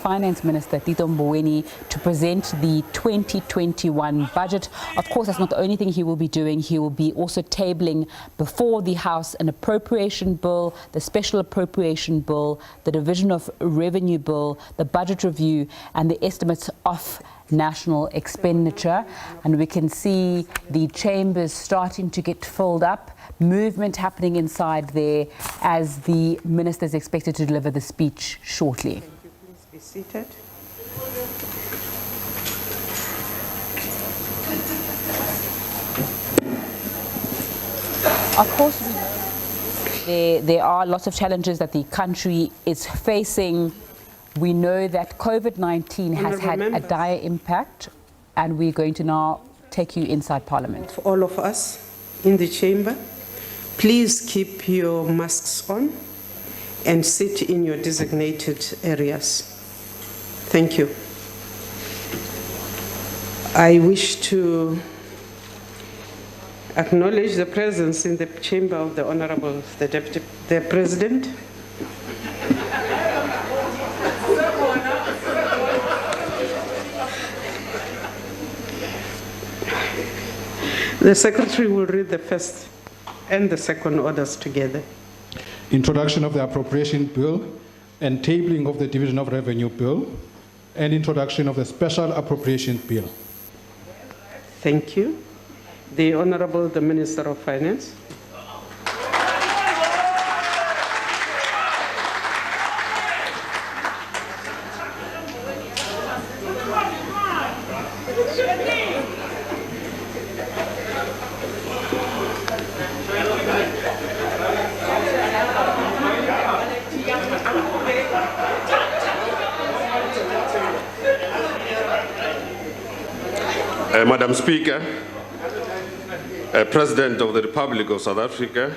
Finance Minister, Tito Mboweni, to present the 2021 budget. Of course, that's not the only thing he will be doing. He will be also tabling before the House an appropriation bill, the special appropriation bill, the division of revenue bill, the budget review, and the estimates of national expenditure. And we can see the chambers starting to get filled up, movement happening inside there as the minister is expected to deliver the speech shortly. Thank you. Please be seated. Of course, we know there are lots of challenges that the country is facing. We know that COVID-19 has had a dire impact, and we're going to now take you inside Parliament. For all of us in the chamber, please keep your masks on and sit in your designated areas. Thank you. I wish to acknowledge the presence in the chamber of the Honorable the President. The Secretary will read the first and the second orders together. Introduction of the Appropriation Bill and tabling of the Division of Revenue Bill and introduction of the Special Appropriation Bill. Thank you. The Honorable the Minister of Finance. Madam Speaker, President of the Republic of South Africa,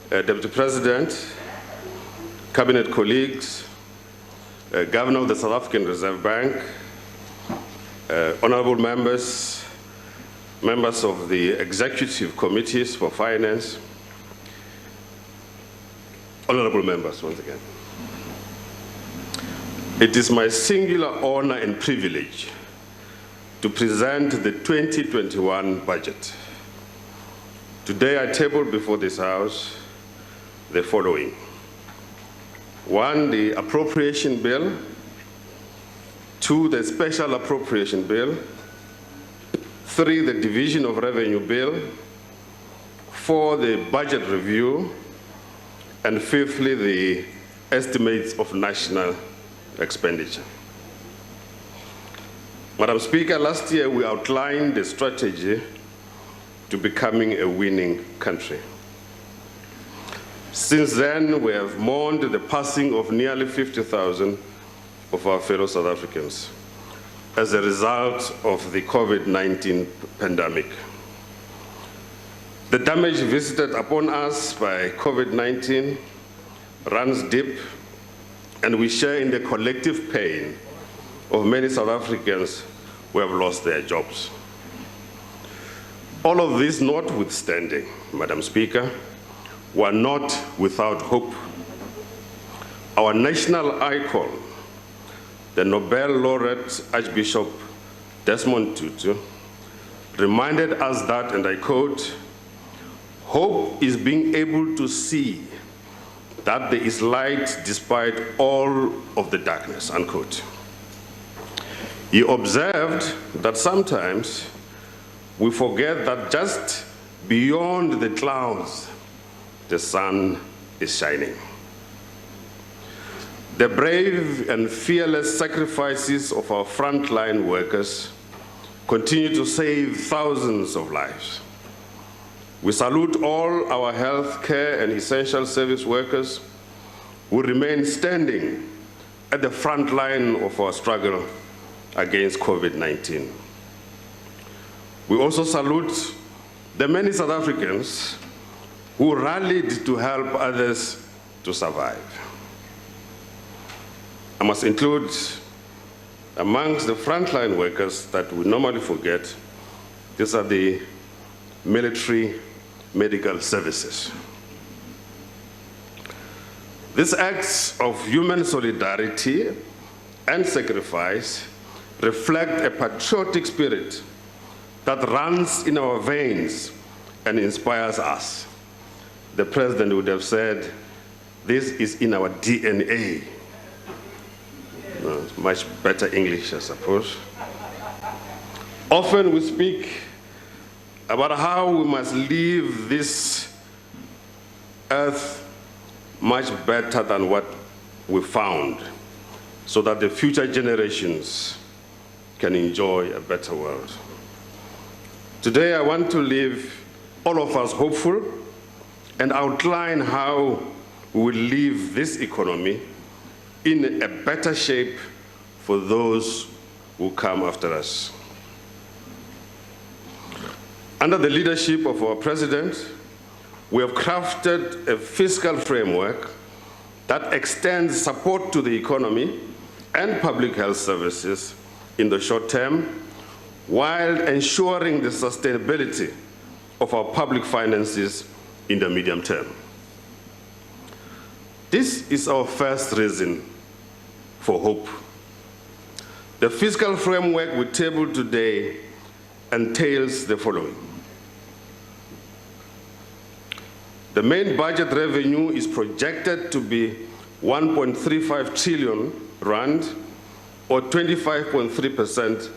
Deputy President, Cabinet colleagues, Governor of the South African Reserve Bank, honorable members, members of the Executive Committees for Finance, honorable members once again. It is my singular honor and privilege to present the 2021 budget. Today I table before this House the following. 1, the Appropriation Bill. 2, the Special Appropriation Bill. 3, the Division of Revenue Bill. 4, the Budget Review. And 5thly, the Estimates of National Expenditure. Madam Speaker, last year we outlined a strategy to becoming a winning country. Since then, we have mourned the passing of nearly 50,000 of our fellow South Africans as a result of the COVID-19 pandemic. The damage visited upon us by COVID-19 runs deep, and we share in the collective pain of many South Africans who have lost their jobs. All of this notwithstanding, Madam Speaker, we are not without hope. Our national icon, the Nobel laureate Archbishop Desmond Tutu, reminded us that, and I quote, "Hope is being able to see that there is light despite all of the darkness," unquote. He observed that sometimes we forget that just beyond the clouds, the sun is shining. The brave and fearless sacrifices of our frontline workers continue to save thousands of lives. We salute all our health care and essential service workers who remain standing at the front line of our struggle against COVID-19. We also salute the many South Africans who rallied to help others to survive. I must include amongst the frontline workers that we normally forget, these are the military medical services. These acts of human solidarity and sacrifice reflect a patriotic spirit that runs in our veins and inspires us. The President would have said, this is in our DNA. Much better English, I suppose. Often we speak about how we must leave this earth much better than what we found, so that the future generations can enjoy a better world. Today I want to leave all of us hopeful and outline how we will leave this economy in a better shape for those who come after us. Under the leadership of our President, we have crafted a fiscal framework that extends support to the economy and public health services in the short term, while ensuring the sustainability of our public finances in the medium term. This is our first reason for hope. The fiscal framework we table today entails the following. The main budget revenue is projected to be 1.35 trillion rand, or 25.3%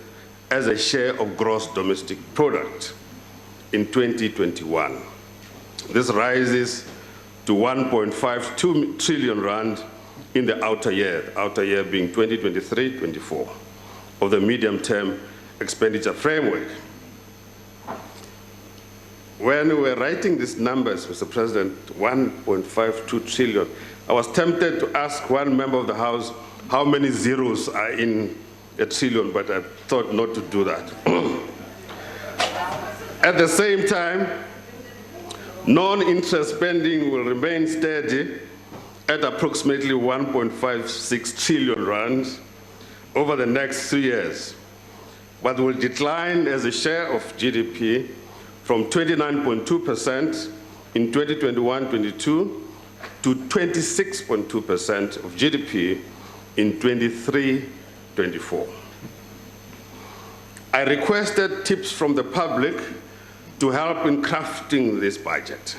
as a share of gross domestic product in 2021. This rises to 1.52 trillion rand in the outer year being 2023-24 of the medium-term expenditure framework. When we were writing these numbers, Mr. President, 1.52 trillion, I was tempted to ask one member of the House how many zeros are in a trillion, but I thought not to do that. At the same time, non-interest spending will remain steady at approximately 1.56 trillion rand over the next 3 years, but will decline as a share of GDP from 29.2% in 2021-22 to 26.2% of GDP in 23-24. I requested tips from the public to help in crafting this budget.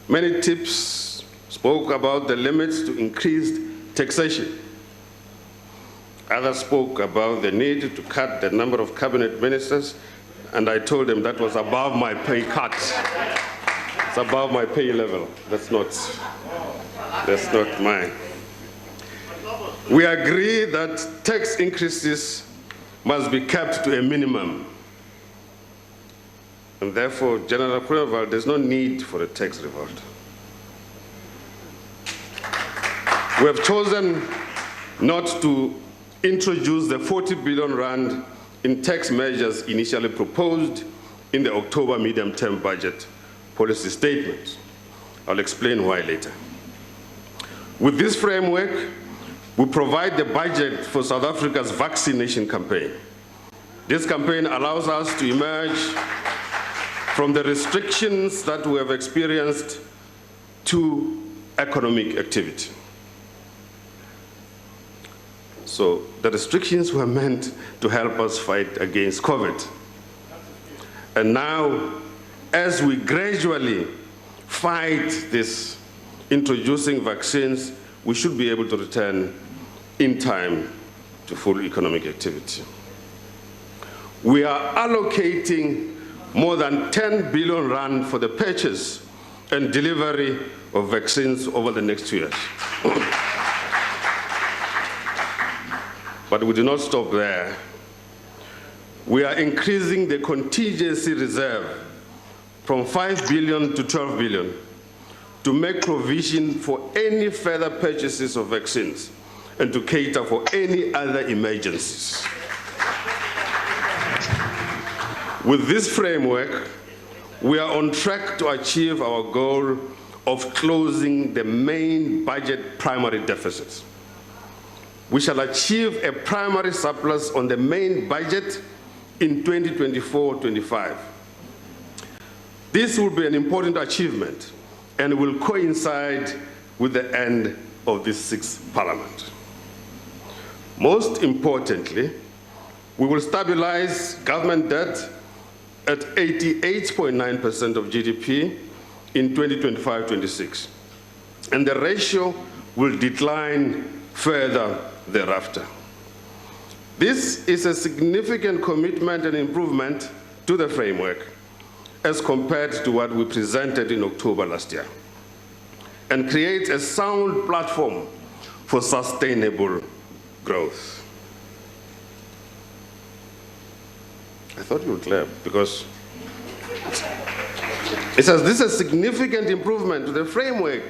Many tips spoke about the limits to increased taxation. Others spoke about the need to cut the number of cabinet ministers, and I told them that was above my pay cut. It's above my pay level. That's not mine. We agree that tax increases must be kept to a minimum. And therefore, General Approval, there's no need for a tax revolt. We have chosen not to introduce the 40 billion rand in tax measures initially proposed in the October medium-term budget policy statement. I'll explain why later. With this framework, we provide the budget for South Africa's vaccination campaign. This campaign allows us to emerge from the restrictions that we have experienced to economic activity. So the restrictions were meant to help us fight against COVID. And now, as we gradually fight this, introducing vaccines, we should be able to return in time to full economic activity. We are allocating more than 10 billion rand for the purchase and delivery of vaccines over the next 2 years. But we do not stop there. We are increasing the contingency reserve from 5 billion to 12 billion to make provision for any further purchases of vaccines and to cater for any other emergencies. With this framework, we are on track to achieve our goal of closing the main budget primary deficits. We shall achieve a primary surplus on the main budget in 2024-25. This will be an important achievement and will coincide with the end of this 6th Parliament. Most importantly, we will stabilize government debt at 88.9% of GDP in 2025-26, and the ratio will decline further thereafter. This is a significant commitment and improvement to the framework as compared to what we presented in October last year, and creates a sound platform for sustainable growth. I thought you would clap because it says this is a significant improvement to the framework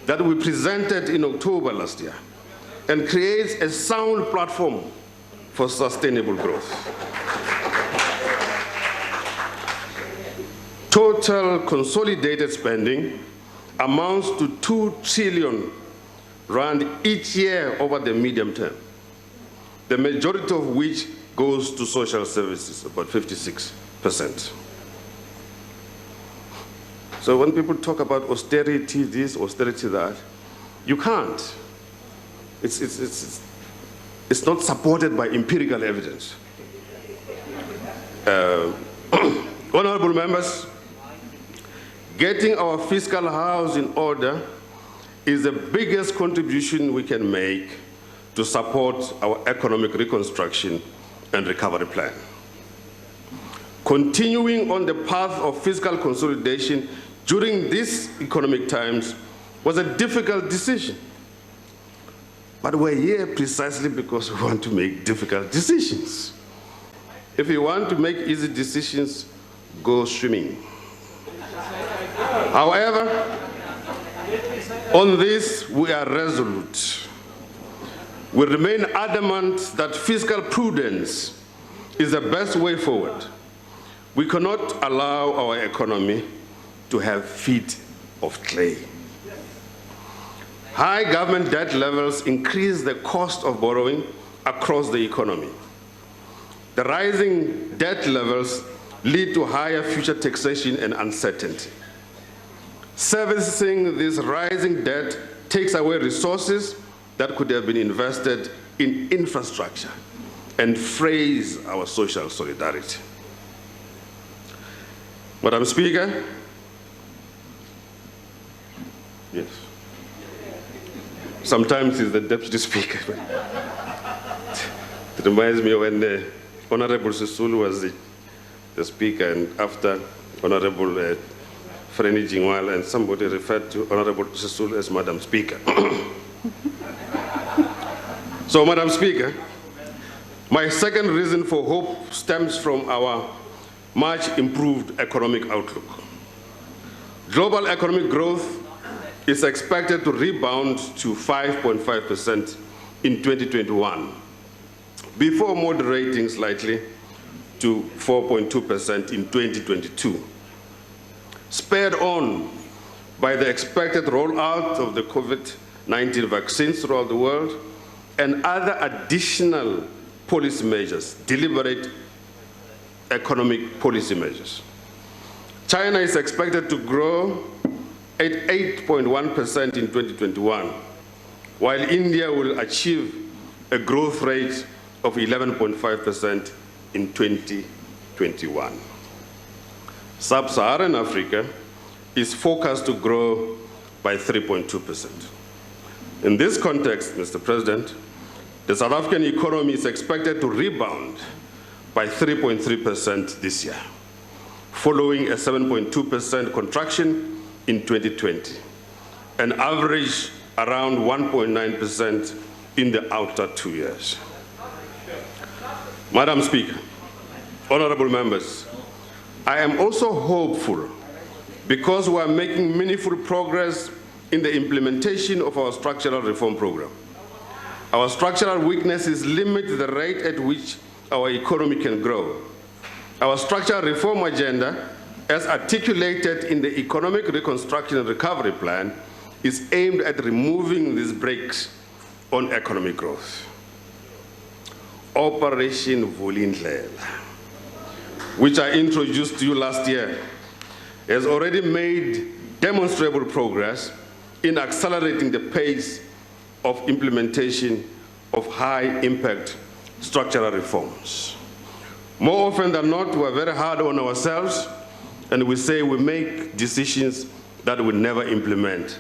that we presented in October last year and creates a sound platform for sustainable growth. Total consolidated spending amounts to 2 trillion rand each year over the medium term, the majority of which goes to social services, about 56%. So when people talk about austerity this, austerity that, you can't. It's not supported by empirical evidence. Honorable members, getting our fiscal house in order is the biggest contribution we can make to support our economic reconstruction and recovery plan. Continuing on the path of fiscal consolidation during these economic times was a difficult decision. But we're here precisely because we want to make difficult decisions. If you want to make easy decisions, go swimming. However, on this, we are resolute. We remain adamant that fiscal prudence is the best way forward. We cannot allow our economy to have feet of clay. High government debt levels increase the cost of borrowing across the economy. The rising debt levels lead to higher future taxation and uncertainty. Servicing this rising debt takes away resources that could have been invested in infrastructure and frays our social solidarity. Madam Speaker, yes. Sometimes it's the Deputy Speaker. It reminds me of when the Honorable Sisulu was the Speaker, and after Honorable Freni Jingwal, and somebody referred to Honorable Sisulu as Madam Speaker. So, Madam Speaker, my second reason for hope stems from our much improved economic outlook. Global economic growth is expected to rebound to 5.5% in 2021, before moderating slightly to 4.2% in 2022, spurred on by the expected rollout of the COVID-19 vaccines throughout the world and other additional policy measures, deliberate economic policy measures. China is expected to grow at 8.1% in 2021, while India will achieve a growth rate of 11.5% in 2021. Sub-Saharan Africa is forecast to grow by 3.2%. In this context, Mr. President, the South African economy is expected to rebound by 3.3% this year, following a 7.2% contraction in 2020, and average around 1.9% in the outer 2 years. Madam Speaker, honorable members, I am also hopeful because we are making meaningful progress in the implementation of our structural reform program. Our structural weaknesses limit the rate at which our economy can grow. Our structural reform agenda, as articulated in the Economic Reconstruction and Recovery Plan, is aimed at removing these brakes on economic growth. Operation Vulindlela, which I introduced to you last year, has already made demonstrable progress in accelerating the pace of implementation of high-impact structural reforms. More often than not, we're very hard on ourselves, and we say we make decisions that we never implement.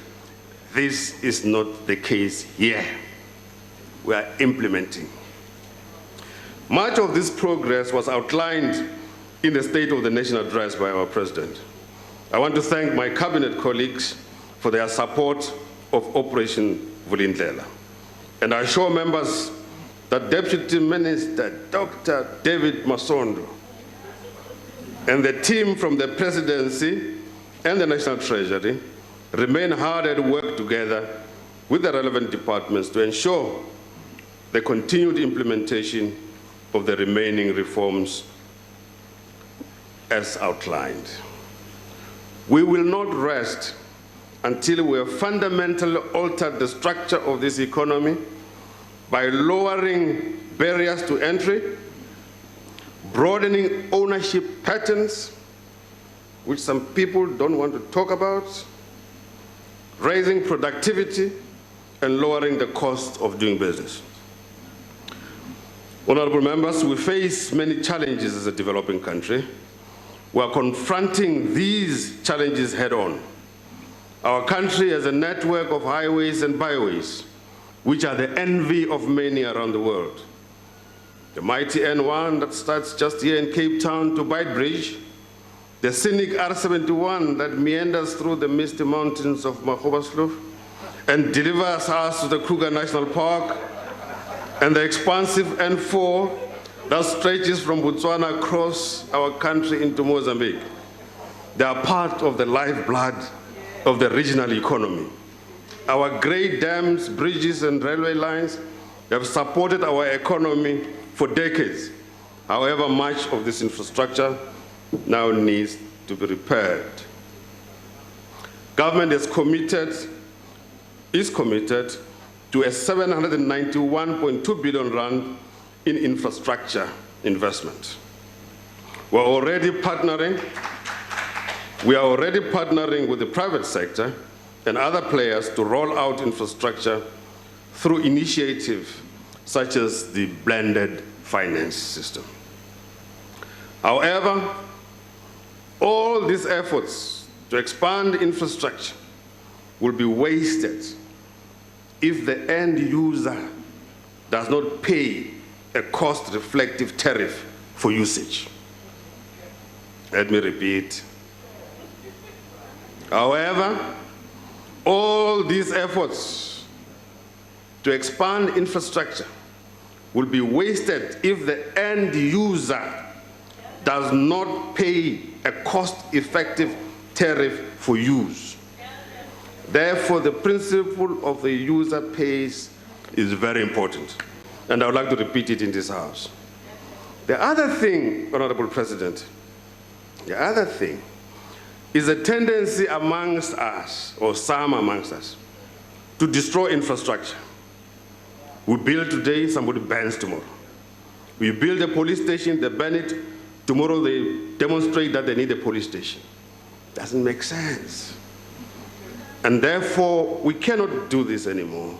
This is not the case here. We are implementing. Much of this progress was outlined in the State of the Nation address by our President. I want to thank my cabinet colleagues for their support of Operation Vulindlela. And I assure members that Deputy Minister Dr. David Masondo and the team from the Presidency and the National Treasury remain hard at work together with the relevant departments to ensure the continued implementation of the remaining reforms as outlined. We will not rest until we have fundamentally altered the structure of this economy by lowering barriers to entry, broadening ownership patterns, which some people don't want to talk about, raising productivity, and lowering the cost of doing business. Honorable members, we face many challenges as a developing country. We are confronting these challenges head-on. Our country has a network of highways and byways, which are the envy of many around the world. The mighty N1 that starts just here in Cape Town to Beitbridge, the scenic R71 that meanders through the misty mountains of Mahobaslof and delivers us to the Kruger National Park, and the expansive N4 that stretches from Botswana across our country into Mozambique. They are part of the lifeblood of the regional economy. Our great dams, bridges, and railway lines have supported our economy for decades. However, much of this infrastructure now needs to be repaired. Government is committed to a 791.2 billion rand in infrastructure investment. We are already partnering with the private sector and other players to roll out infrastructure through initiatives such as the blended finance system. However, all these efforts to expand infrastructure will be wasted if the end user does not pay a cost-reflective tariff for usage. Let me repeat. However, all these efforts to expand infrastructure will be wasted if the end user does not pay a cost-effective tariff for use. Therefore, the principle of the user pays is very important, and I would like to repeat it in this House. The other thing, Honorable President, the other thing is a tendency amongst us, or some amongst us, to destroy infrastructure. We build today, somebody bans tomorrow. We build a police station, they ban it, tomorrow they demonstrate that they need a police station. Doesn't make sense. And therefore, we cannot do this anymore.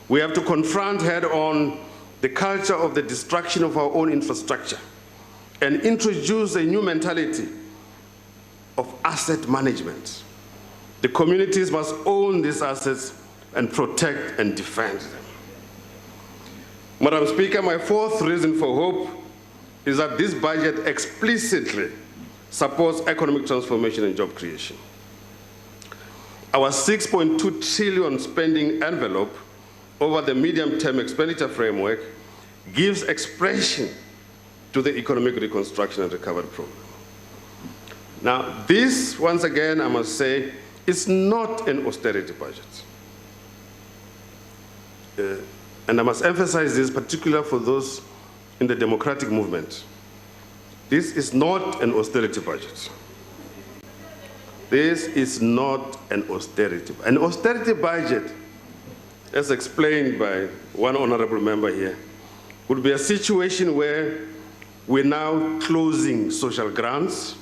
We have to confront head-on the culture of the destruction of our own infrastructure and introduce a new mentality of asset management. The communities must own these assets and protect and defend them. Madam Speaker, my fourth reason for hope is that this budget explicitly supports economic transformation and job creation. Our 6.2 trillion spending envelope over the medium-term expenditure framework gives expression to the economic reconstruction and recovery program. Now, this, once again, I must say, is not an austerity budget. And I must emphasize this, particularly for those in the democratic movement. This is not an austerity budget. This is not an austerity. An austerity budget, as explained by one honorable member here, would be a situation where we're now closing social grants,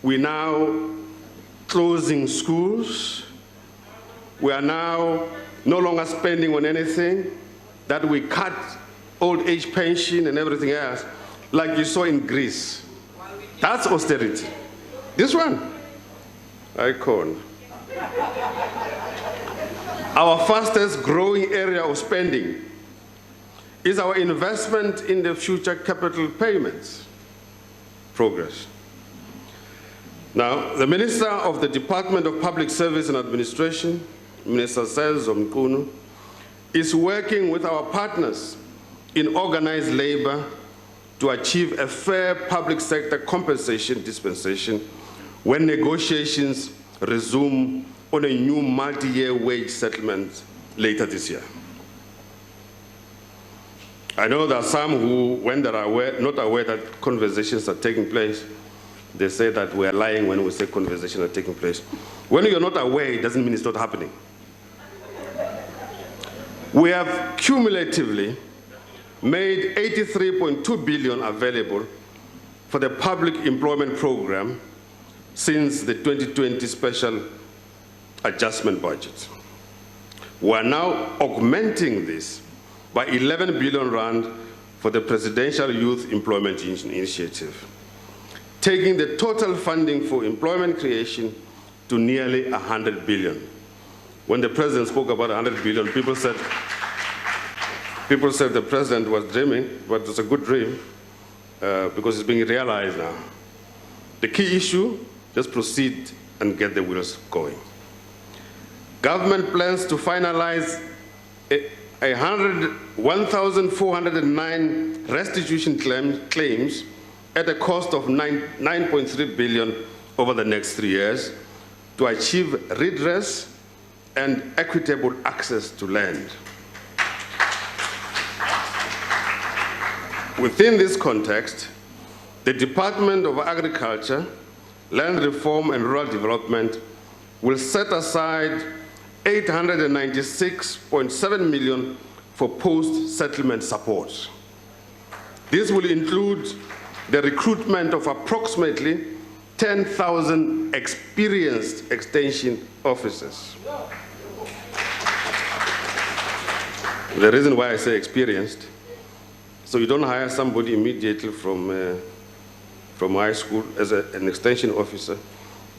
we're now closing schools, we are now no longer spending on anything, that we cut old age pension and everything else, like you saw in Greece. That's austerity. This one, icon. Our fastest growing area of spending is our investment in the future capital payments progress. Now, the Minister of the Department of Public Service and Administration, Minister Celso Mkunu, is working with our partners in organized labor to achieve a fair public sector compensation dispensation when negotiations resume on a new multi-year wage settlement later this year. I know there are some who, when they're not aware that conversations are taking place, they say that we're lying when we say conversations are taking place. When you're not aware, it doesn't mean it's not happening. We have cumulatively made 83.2 billion available for the public employment program since the 2020 special adjustment budget. We are now augmenting this by 11 billion rand for the Presidential Youth Employment Initiative, taking the total funding for employment creation to nearly 100 billion. When the president spoke about 100 billion, people said the president was dreaming, but it's a good dream because it's being realized now. The key issue, just proceed and get the wheels going. Government plans to finalize 1,409 restitution claims at a cost of 9.3 billion over the next 3 years to achieve redress and equitable access to land. Within this context, the Department of Agriculture, Land Reform and Rural Development will set aside 896.7 million for post-settlement support. This will include the recruitment of approximately 10,000 experienced extension officers. The reason why I say experienced, so you don't hire somebody immediately from high school as an extension officer,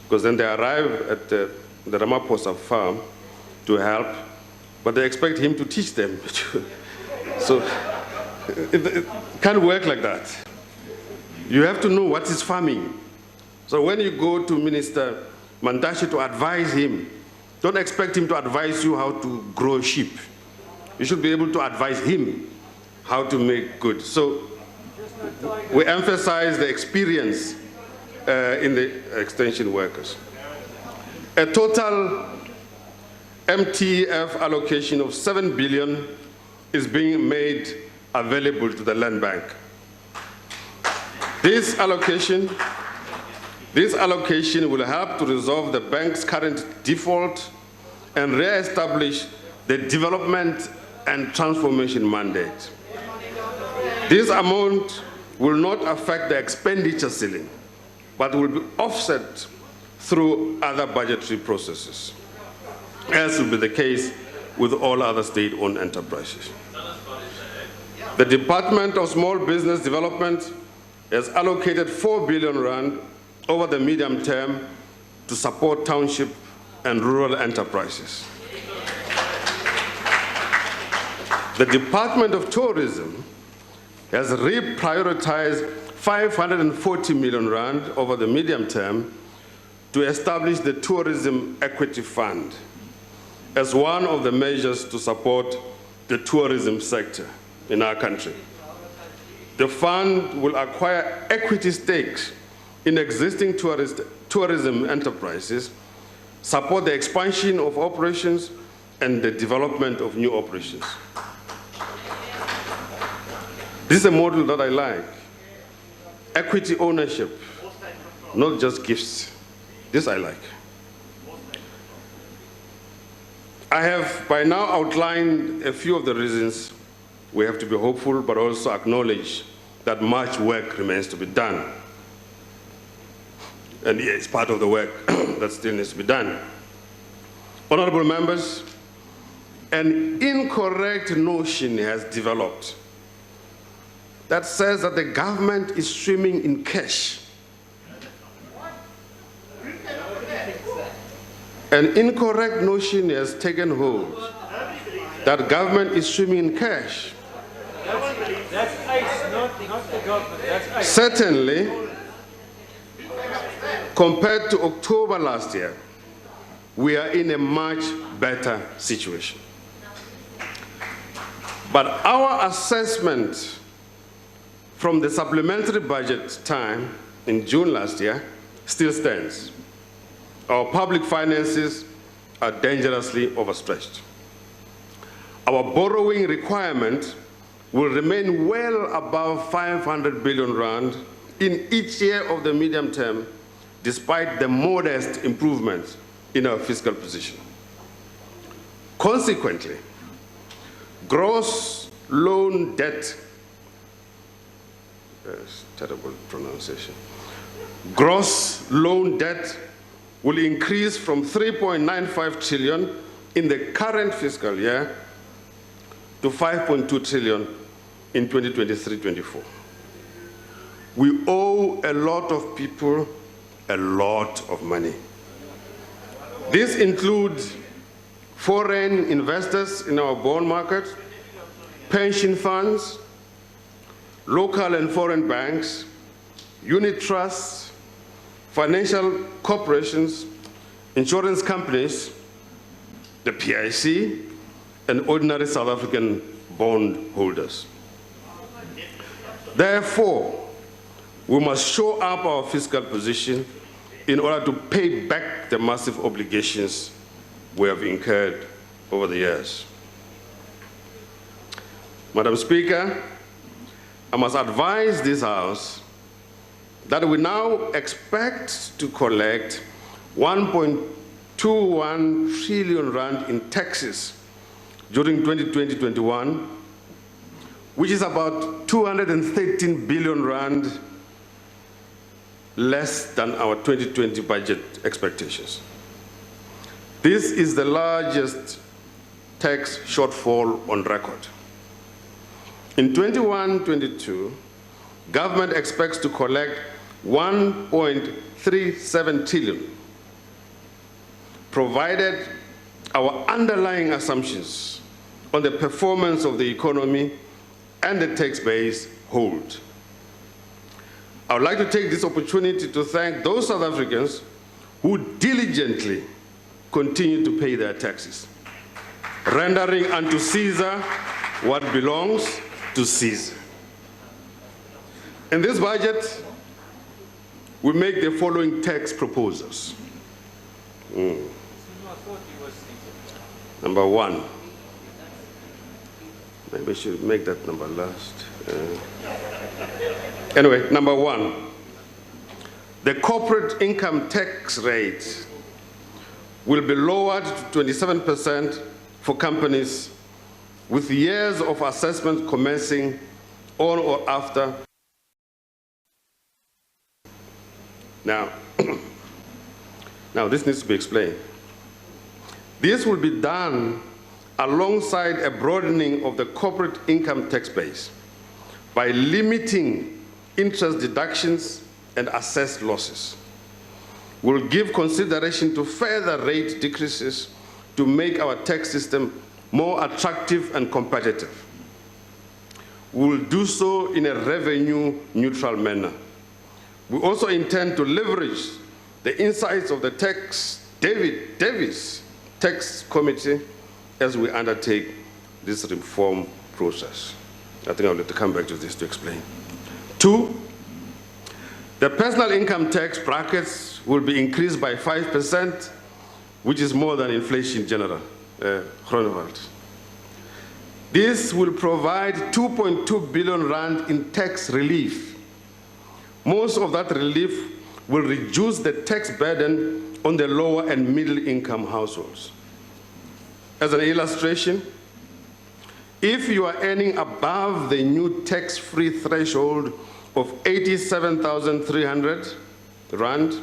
because then they arrive at the Ramaphosa farm to help, but they expect him to teach them. So it can't work like that. You have to know what is farming. So when you go to Minister Mantashe to advise him, don't expect him to advise you how to grow sheep. You should be able to advise him how to make good. So we emphasize the experience in the extension workers. A total MTF allocation of 7 billion is being made available to the Land Bank. This allocation will help to resolve the bank's current default and re-establish the development and transformation mandate. This amount will not affect the expenditure ceiling, but will be offset through other budgetary processes, as will be the case with all other state-owned enterprises. The Department of Small Business Development has allocated 4 billion rand over the medium term to support township and rural enterprises. The Department of Tourism has reprioritized 540 million rand over the medium term to establish the Tourism Equity Fund as one of the measures to support the tourism sector in our country. The fund will acquire equity stakes in existing tourism enterprises, support the expansion of operations, and the development of new operations. This is a model that I like. Equity ownership, not just gifts. This I like. I have by now outlined a few of the reasons we have to be hopeful, but also acknowledge that much work remains to be done. And it's part of the work that still needs to be done. Honorable members, an incorrect notion has developed that says that the government is swimming in cash. An incorrect notion has taken hold that government is swimming in cash. That's ICE, not the government. That's ICE. Certainly, compared to October last year, we are in a much better situation. But our assessment from the supplementary budget time in June last year still stands. Our public finances are dangerously overstretched. Our borrowing requirement will remain well above 500 billion rand in each year of the medium term, despite the modest improvements in our fiscal position. Consequently, gross loan debt, terrible pronunciation, gross loan debt will increase from 3.95 trillion in the current fiscal year to 5.2 trillion in 2023-24. We owe a lot of people a lot of money. This includes foreign investors in our bond market, pension funds, local and foreign banks, unit trusts, financial corporations, insurance companies, the PIC, and ordinary South African bond holders. Therefore, we must shore up our fiscal position in order to pay back the massive obligations we have incurred over the years. Madam Speaker, I must advise this House that we now expect to collect 1.21 trillion rand in taxes during 2020-21, which is about 213 billion rand less than our 2020 budget expectations. This is the largest tax shortfall on record. In 21-22, government expects to collect 1.37 trillion, provided our underlying assumptions on the performance of the economy and the tax base hold. I would like to take this opportunity to thank those South Africans who diligently continue to pay their taxes, rendering unto Caesar what belongs to Caesar. In this budget, we make the following tax proposals. Number one, maybe I should make that number last. Anyway, number one, the corporate income tax rate will be lowered to 27% for companies with years of assessment commencing on or after. Now, this needs to be explained. This will be done alongside a broadening of the corporate income tax base by limiting interest deductions and assessed losses. We'll give consideration to further rate decreases to make our tax system more attractive and competitive. We'll do so in a revenue-neutral manner. We also intend to leverage the insights of the Davis Tax Committee as we undertake this reform process. I think I'll have to come back to this to explain. Two, the personal income tax brackets will be increased by 5%, which is more than inflation in general. Groenewald. This will provide 2.2 billion rand in tax relief. Most of that relief will reduce the tax burden on the lower and middle income households. As an illustration, if you are earning above the new tax-free threshold of 87,300 rand,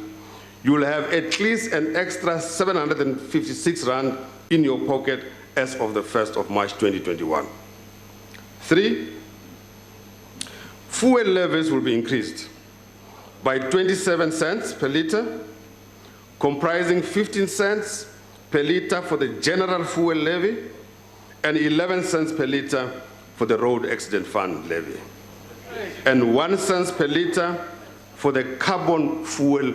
you will have at least an extra 756 rand in your pocket as of the 1st of March 2021. 3, fuel levies will be increased by 27 cents per litre, comprising 15 cents per litre for the general fuel levy and 11 cents per litre for the road accident fund levy, and 1 cent per litre for the carbon fuel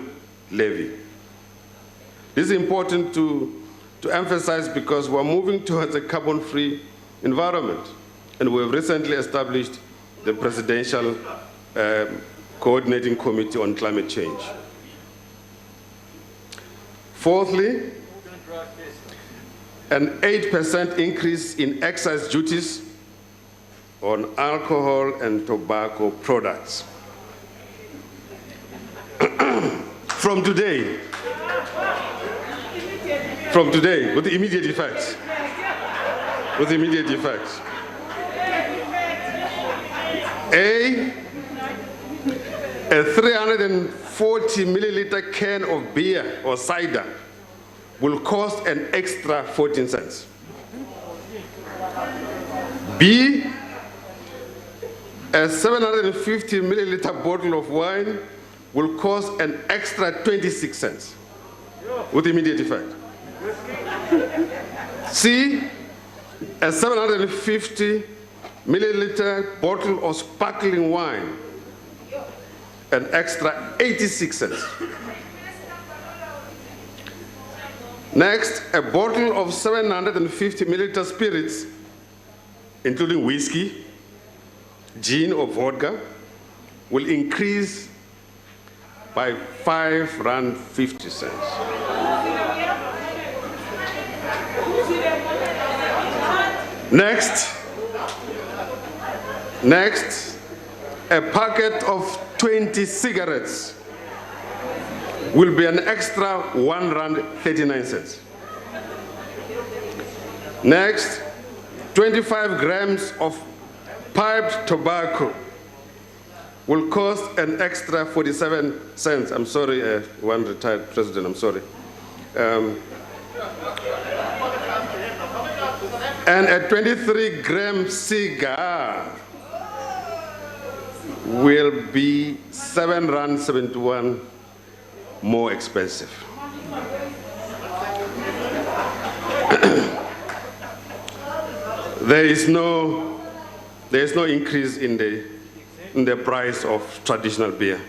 levy. This is important to emphasize because we're moving towards a carbon-free environment, and we have recently established the Presidential Coordinating Committee on Climate Change. Fourthly, an 8% increase in excise duties on alcohol and tobacco products. From today, with the immediate effect. With immediate effect. A 340 milliliter can of beer or cider will cost an extra 14 cents. B, a 750 milliliter bottle of wine will cost an extra 26 cents with immediate effect. C, a 750 milliliter bottle of sparkling wine, an extra 86 cents. Next, a bottle of 750 milliliter spirits, including whiskey, gin or vodka, will increase by R5.50. Next, a packet of 20 cigarettes will be an extra R1.39. Next, 25 grams of piped tobacco will cost an extra 47 cents. I'm sorry, one retired president, I'm sorry. And a 23-gram cigar will be R7.71 more expensive. There is no increase in the price of traditional beer.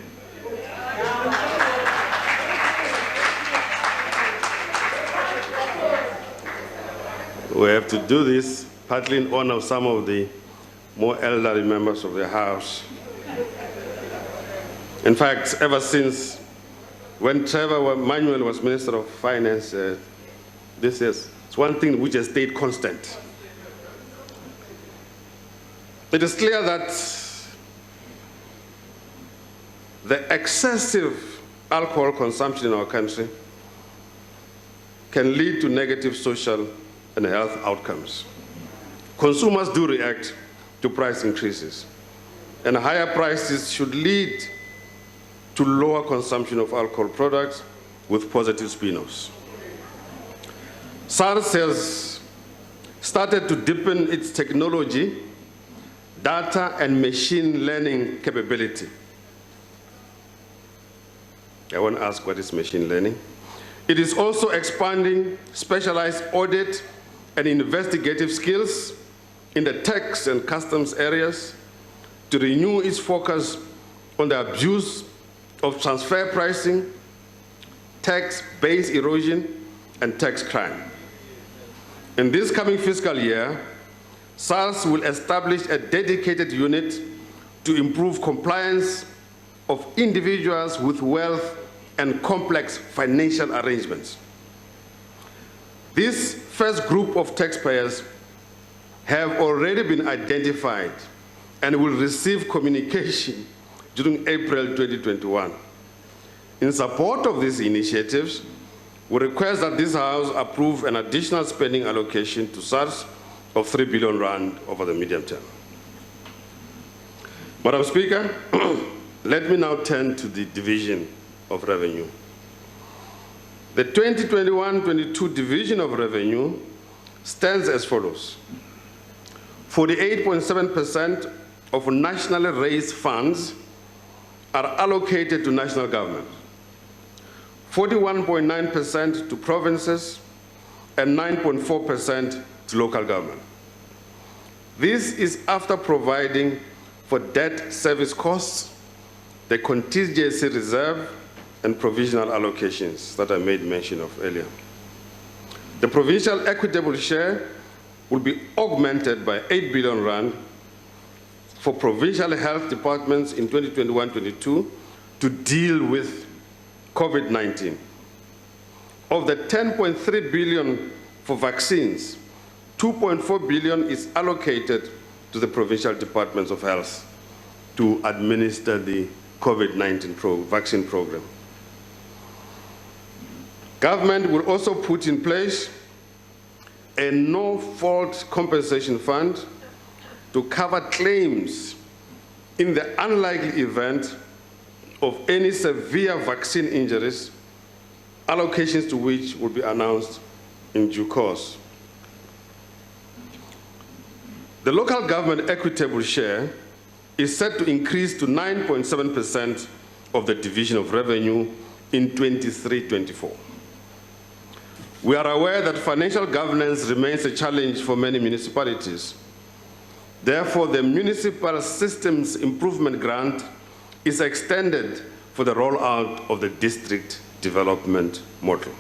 We have to do this partly in honor of some of the more elderly members of the House. In fact, ever since when Trevor Manuel was Minister of Finance, it's one thing which has stayed constant. It is clear that the excessive alcohol consumption in our country can lead to negative social and health outcomes. Consumers do react to price increases, and higher prices should lead to lower consumption of alcohol products with positive spin-offs. SARS has started to deepen its technology, data, and machine learning capability. I want to ask, what is machine learning? It is also expanding specialized audit and investigative skills in the tax and customs areas to renew its focus on the abuse of transfer pricing, tax base erosion, and tax crime. In this coming fiscal year, SARS will establish a dedicated unit to improve compliance of individuals with wealth and complex financial arrangements. This first group of taxpayers have already been identified and will receive communication during April 2021. In support of these initiatives, we request that this House approve an additional spending allocation to SARS of R3 billion over the medium term. Madam Speaker, let me now turn to the division of revenue. The 2021-22 division of revenue stands as follows. 48.7% of nationally raised funds are allocated to national government, 41.9% to provinces, and 9.4% to local government. This is after providing for debt service costs, the contingency reserve, and provisional allocations that I made mention of earlier. The provincial equitable share will be augmented by 8 billion rand for provincial health departments in 2021-22 to deal with COVID-19. Of the 10.3 billion for vaccines, 2.4 billion is allocated to the provincial departments of health to administer the COVID-19 vaccine program. Government will also put in place a no-fault compensation fund to cover claims in the unlikely event of any severe vaccine injuries, allocations to which will be announced in due course. The local government equitable share is set to increase to 9.7% of the division of revenue in 23-24. We are aware that financial governance remains a challenge for many municipalities. Therefore, the Municipal Systems Improvement Grant is extended for the rollout of the district development model.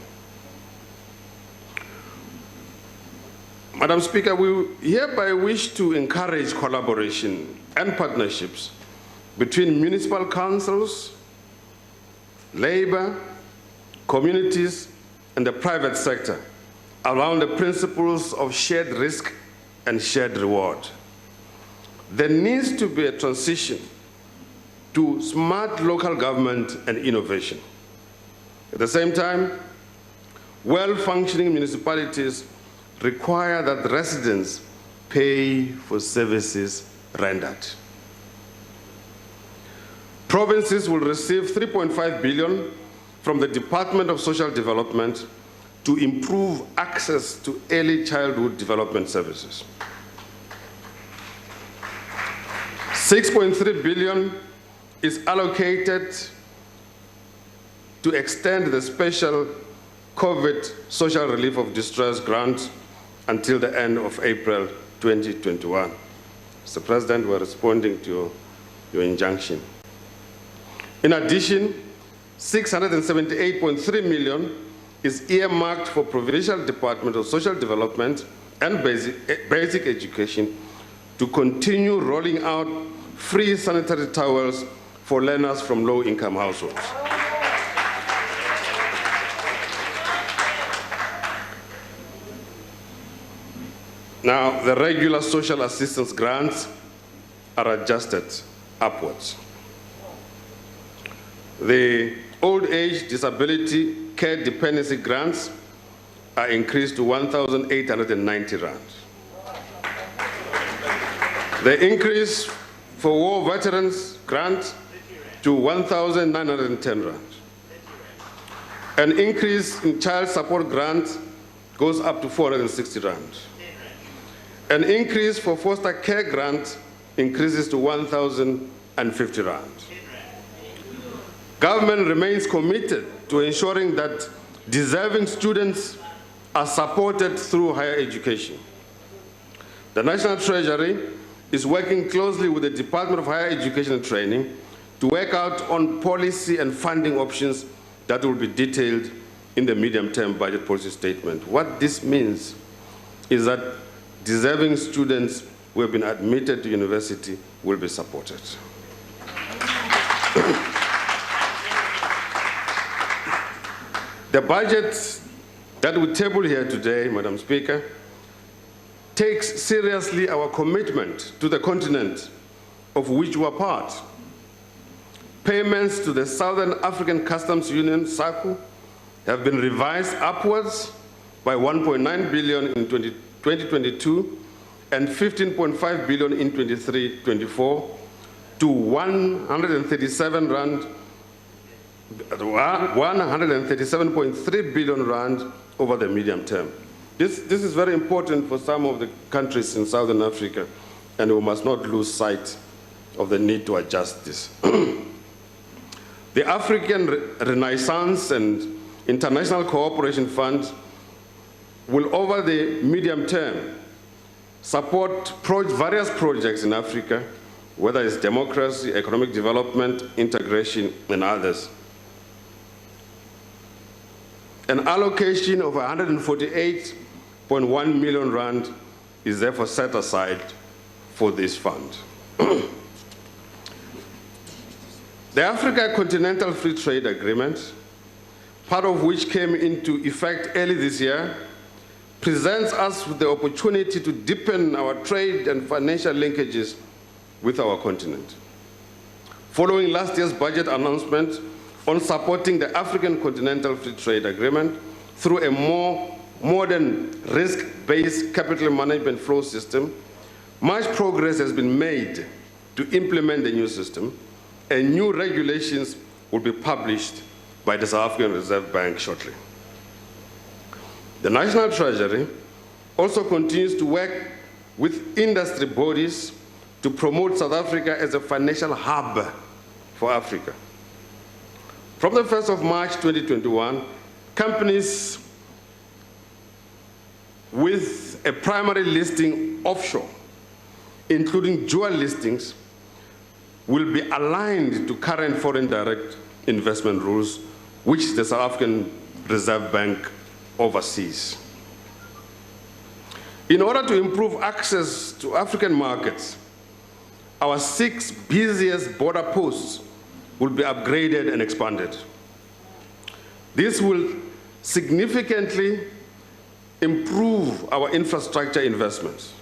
Madam Speaker, we hereby wish to encourage collaboration and partnerships between municipal councils, labor, communities, and the private sector around the principles of shared risk and shared reward. There needs to be a transition to smart local government and innovation. At the same time, well-functioning municipalities require that residents pay for services rendered. Provinces will receive 3.5 billion from the Department of Social Development to improve access to early childhood development services. 6.3 billion is allocated to extend the special COVID Social Relief of Distress grant until the end of April 2021. Mr. President, we're responding to your injunction. In addition, 678.3 million is earmarked for Provincial Department of Social Development and Basic Education to continue rolling out free sanitary towels for learners from low-income households. Now, the regular social assistance grants are adjusted upwards. The old age disability care dependency grants are increased to 1,890 rand. The increase for war veterans grant to 1,910 rand. An increase in child support grant goes up to 460 rand. An increase for foster care grant increases to 1,050 rand. Government remains committed to ensuring that deserving students are supported through higher education. The National Treasury is working closely with the Department of Higher Education and Training to work out on policy and funding options that will be detailed in the medium-term budget policy statement. What this means is that deserving students who have been admitted to university will be supported. The budget that we table here today, Madam Speaker, takes seriously our commitment to the continent of which we are part. Payments to the Southern African Customs Union, SACU, have been revised upwards by 1.9 billion in 2022 and 15.5 billion in 23-24 to 137.3 billion rand over the medium term. This is very important for some of the countries in Southern Africa, and we must not lose sight of the need to adjust this. The African Renaissance and International Cooperation Fund will, over the medium term, support various projects in Africa, whether it's democracy, economic development, integration, and others. An allocation of 148.1 million rand is therefore set aside for this fund. The Africa Continental Free Trade Agreement, part of which came into effect early this year, presents us with the opportunity to deepen our trade and financial linkages with our continent. Following last year's budget announcement on supporting the African Continental Free Trade Agreement through a more modern risk-based capital management flow system, much progress has been made to implement the new system, and new regulations will be published by the South African Reserve Bank shortly. The National Treasury also continues to work with industry bodies to promote South Africa as a financial hub for Africa. From the 1st of March 2021, companies with a primary listing offshore, including dual listings, will be aligned to current foreign direct investment rules, which the South African Reserve Bank oversees. In order to improve access to African markets, our 6 busiest border posts will be upgraded and expanded. This will significantly improve our infrastructure investments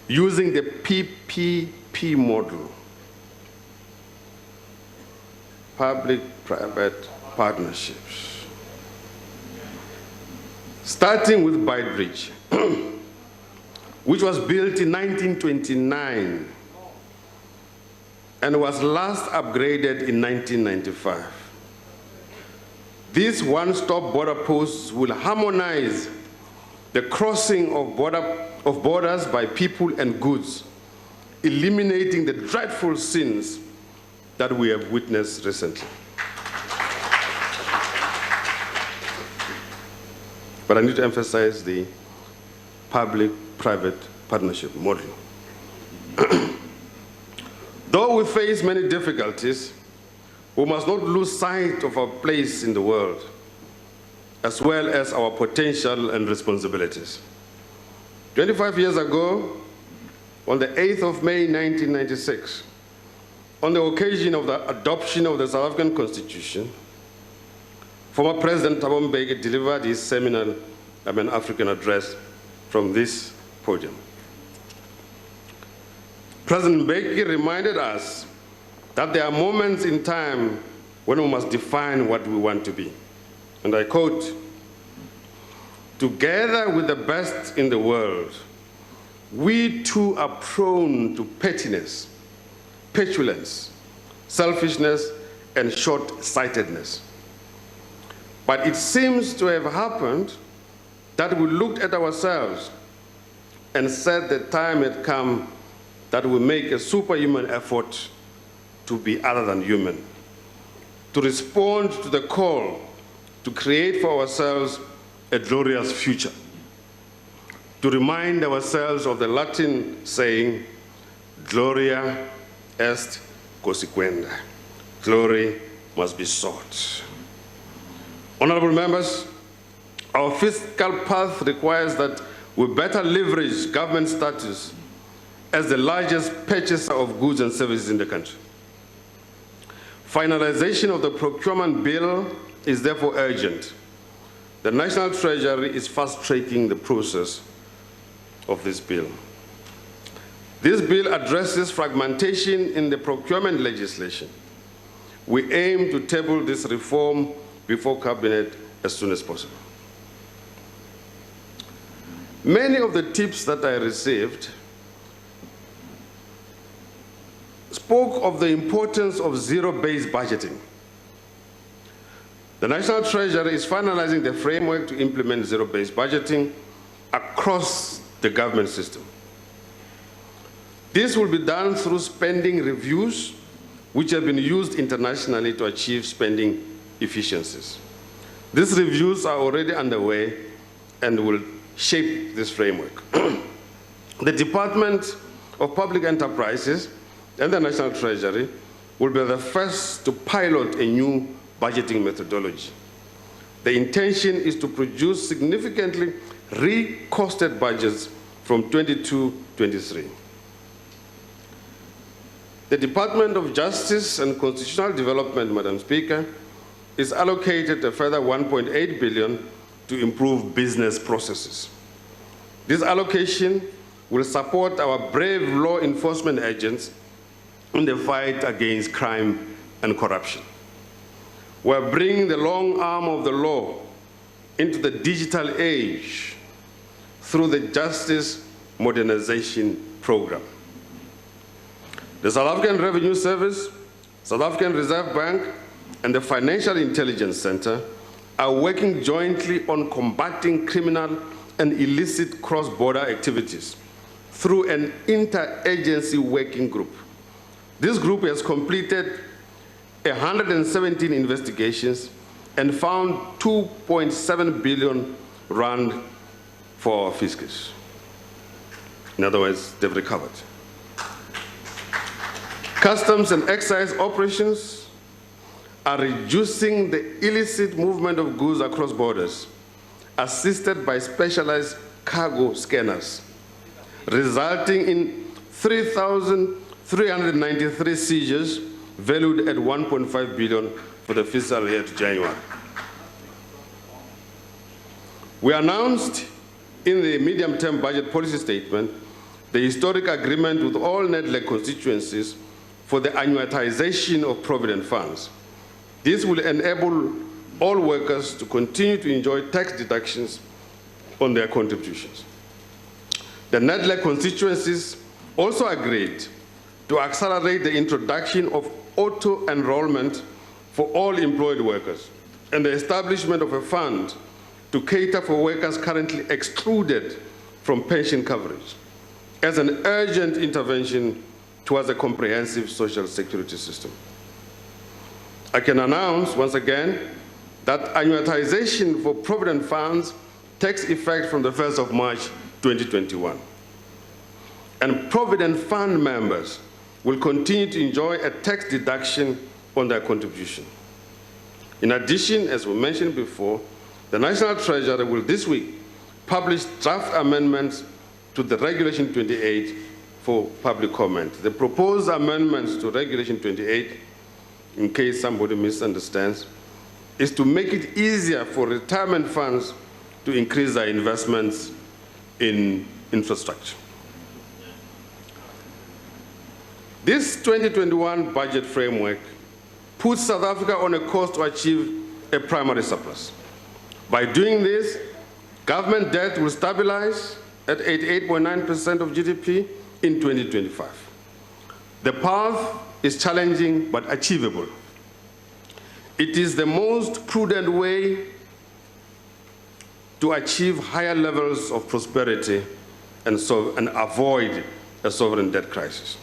using the PPP model, public-private partnerships. Starting with Beitbridge, which was built in 1929 and was last upgraded in 1995. These one-stop border posts will harmonize the crossing of borders by people and goods, eliminating the dreadful sins that we have witnessed recently. But I need to emphasize the public-private partnership model. Though we face many difficulties, we must not lose sight of our place in the world, as well as our potential and responsibilities. 25 years ago, on the 8th of May 1996, on the occasion of the adoption of the South African Constitution, former President Thabo Mbeki delivered his seminal African address from this podium. President Mbeki reminded us that there are moments in time when we must define what we want to be. And I quote, "Together with the best in the world, we too are prone to pettiness, petulance, selfishness, and short-sightedness. But it seems to have happened that we looked at ourselves and said the time had come that we make a superhuman effort to be other than human, to respond to the call to create for ourselves a glorious future, to remind ourselves of the Latin saying, gloria est consequenda, glory must be sought." Honorable members, our fiscal path requires that we better leverage government status as the largest purchaser of goods and services in the country. Finalization of the procurement bill is therefore urgent. The National Treasury is fast-tracking the process of this bill. This bill addresses fragmentation in the procurement legislation. We aim to table this reform before Cabinet as soon as possible. Many of the tips that I received spoke of the importance of zero-based budgeting. The National Treasury is finalizing the framework to implement zero-based budgeting across the government system. This will be done through spending reviews, which have been used internationally to achieve spending efficiencies. These reviews are already underway and will shape this framework. The Department of Public Enterprises and the National Treasury will be the first to pilot a new budgeting methodology. The intention is to produce significantly recosted budgets from 22-23. The Department of Justice and Constitutional Development, Madam Speaker, is allocated a further 1.8 billion to improve business processes. This allocation will support our brave law enforcement agents in the fight against crime and corruption. We're bringing the long arm of the law into the digital age through the Justice Modernization Program. The South African Revenue Service, South African Reserve Bank, and the Financial Intelligence Center are working jointly on combating criminal and illicit cross-border activities through an inter-agency working group. This group has completed 117 investigations and found 2.7 billion rand for our fiscals. In other words, they've recovered. Customs and excise operations are reducing the illicit movement of goods across borders, assisted by specialized cargo scanners, resulting in 3,393 seizures valued at 1.5 billion for the fiscal year to January. We announced in the medium-term budget policy statement the historic agreement with all NEDLEC constituencies for the annuitization of provident funds. This will enable all workers to continue to enjoy tax deductions on their contributions. The NEDLEC constituencies also agreed to accelerate the introduction of auto-enrollment for all employed workers and the establishment of a fund to cater for workers currently excluded from pension coverage as an urgent intervention towards a comprehensive social security system. I can announce once again that annuitization for provident funds takes effect from the 1st of March 2021. And provident fund members will continue to enjoy a tax deduction on their contribution. In addition, as we mentioned before, the National Treasury will this week publish draft amendments to the Regulation 28 for public comment. The proposed amendments to Regulation 28, in case somebody misunderstands, is to make it easier for retirement funds to increase their investments in infrastructure. This 2021 budget framework puts South Africa on a course to achieve a primary surplus. By doing this, government debt will stabilize at 88.9% of GDP in 2025. The path is challenging but achievable. It is the most prudent way to achieve higher levels of prosperity and avoid a sovereign debt crisis.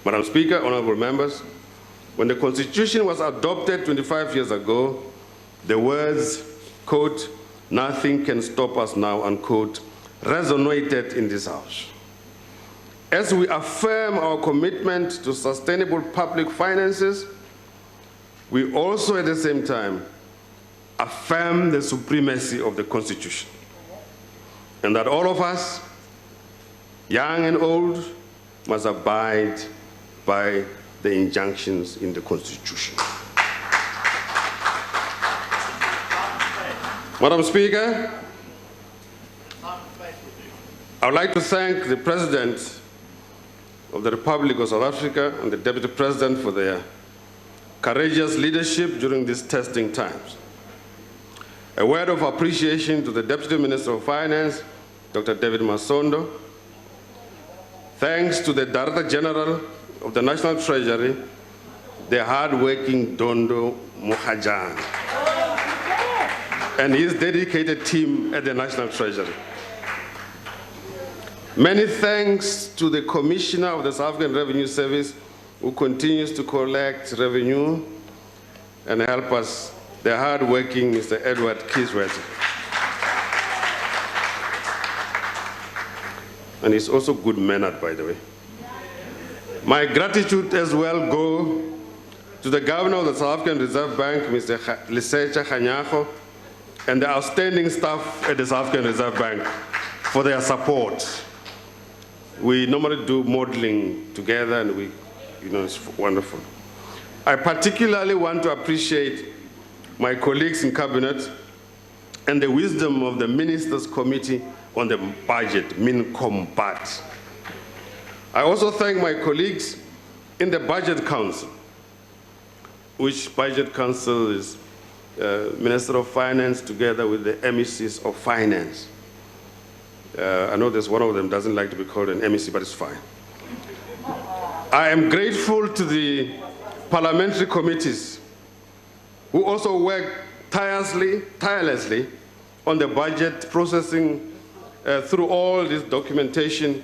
Madam Speaker, honorable members, when the Constitution was adopted 25 years ago, the words, quote, "Nothing can stop us now," unquote, resonated in this House. As we affirm our commitment to sustainable public finances, we also at the same time affirm the supremacy of the Constitution, and that all of us, young and old, must abide by the injunctions in the Constitution. Madam Speaker, I would like to thank the President of the Republic of South Africa and the Deputy President for their courageous leadership during these testing times. A word of appreciation to the Deputy Minister of Finance, Dr. David Masondo. Thanks to the Director General of the National Treasury, the hard-working Dondo Muhajan, and his dedicated team at the National Treasury. Many thanks to the Commissioner of the South African Revenue Service, who continues to collect revenue and help us, the hard-working Mr. Edward Kiswet. And he's also good-mannered, by the way. My gratitude as well go to the Governor of the South African Reserve Bank, Mr. Lesetja Kganyago, and the outstanding staff at the South African Reserve Bank for their support. We normally do modeling together, and it's wonderful. I particularly want to appreciate my colleagues in Cabinet and the wisdom of the Ministers' Committee on the Budget, MINCOMBAT. I also thank my colleagues in the Budget Council, which Budget Council is Minister of Finance together with the MECs of Finance. I know there's one of them doesn't like to be called an MEC, but it's fine. I am grateful to the parliamentary committees who also work tirelessly on the budget processing through all this documentation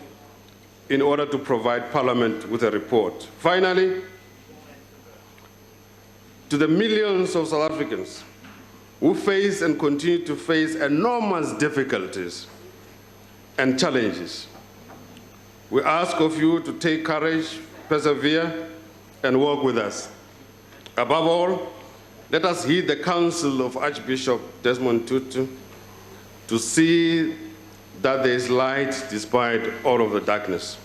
in order to provide Parliament with a report. Finally, to the millions of South Africans who face and continue to face enormous difficulties and challenges, we ask of you to take courage, persevere, and work with us. Above all, let us heed the counsel of Archbishop Desmond Tutu to see that there is light despite all of the darkness.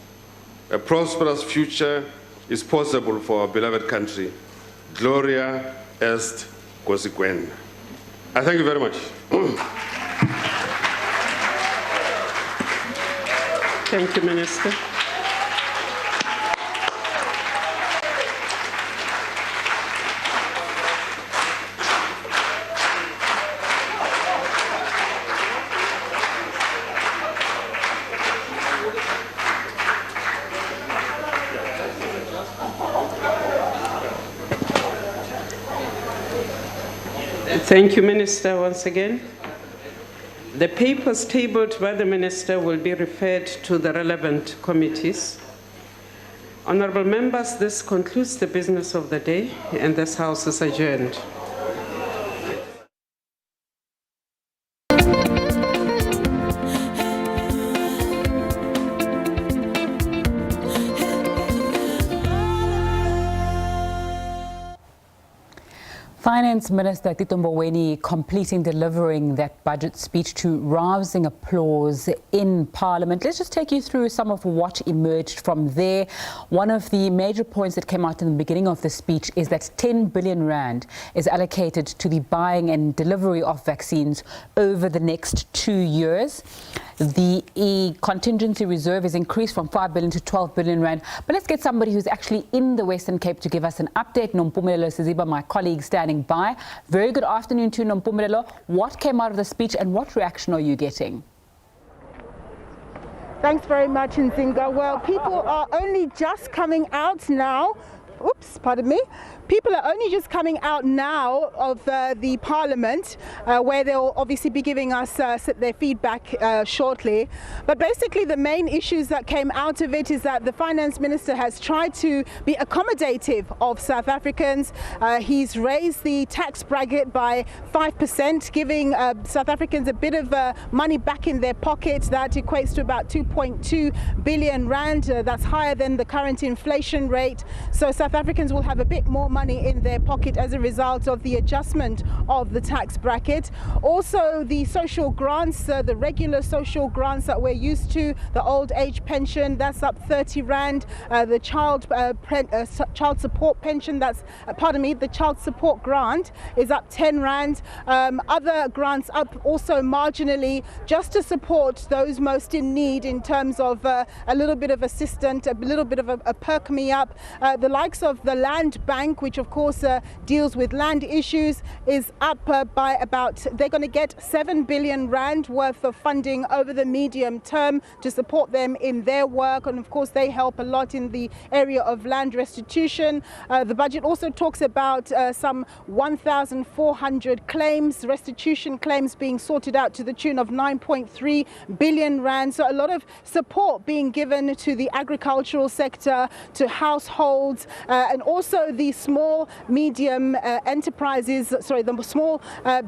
A prosperous future is possible for our beloved country. Gloria est consequent. I thank you very much. Thank you, Minister. Thank you, Minister, once again. The papers tabled by the Minister will be referred to the relevant committees. Honourable members, this concludes the business of the day, and this House is adjourned. Finance Minister Tito Mboweni completing delivering that budget speech to rousing applause in Parliament. Let's just take you through some of what emerged from there. One of the major points that came out in the beginning of the speech is that 10 billion rand is allocated to the buying and delivery of vaccines over the next 2 years. The contingency reserve is increased from 5 billion to 12 billion rand. But let's get somebody who's actually in the Western Cape to give us an update. Nompumelelo Siziba, my colleague, standing by. Very good afternoon to Nompumelelo. What came out of the speech and what reaction are you getting? Thanks very much, Nzinga. Well, people are only just coming out now. Oops, pardon me. People are only just coming out now of the Parliament, where they'll obviously be giving us their feedback shortly. But basically the main issues that came out of it is that the Finance Minister has tried to be accommodative of South Africans. He's raised the tax bracket by 5%, giving South Africans a bit of money back in their pocket. That equates to about 2.2 billion rand. That's higher than the current inflation rate. So South Africans will have a bit more money in their pocket as a result of the adjustment of the tax bracket. Also, the social grants, the regular social grants that we're used to, the old age pension, that's up 30 rand. The child support pension, the child support grant is up 10 rand. Other grants up also marginally, just to support those most in need in terms of a little bit of assistance, a little bit of a perk me up. The likes use of the land bank, which of course deals with land issues, is up by about, they're going to get 7 billion rand worth of funding over the medium term to support them in their work. And of course, they help a lot in the area of land restitution. The budget also talks about some 1,400 claims, restitution claims being sorted out to the tune of 9.3 billion rand. So a lot of support being given to the agricultural sector, to households, and also the small, medium enterprises, the small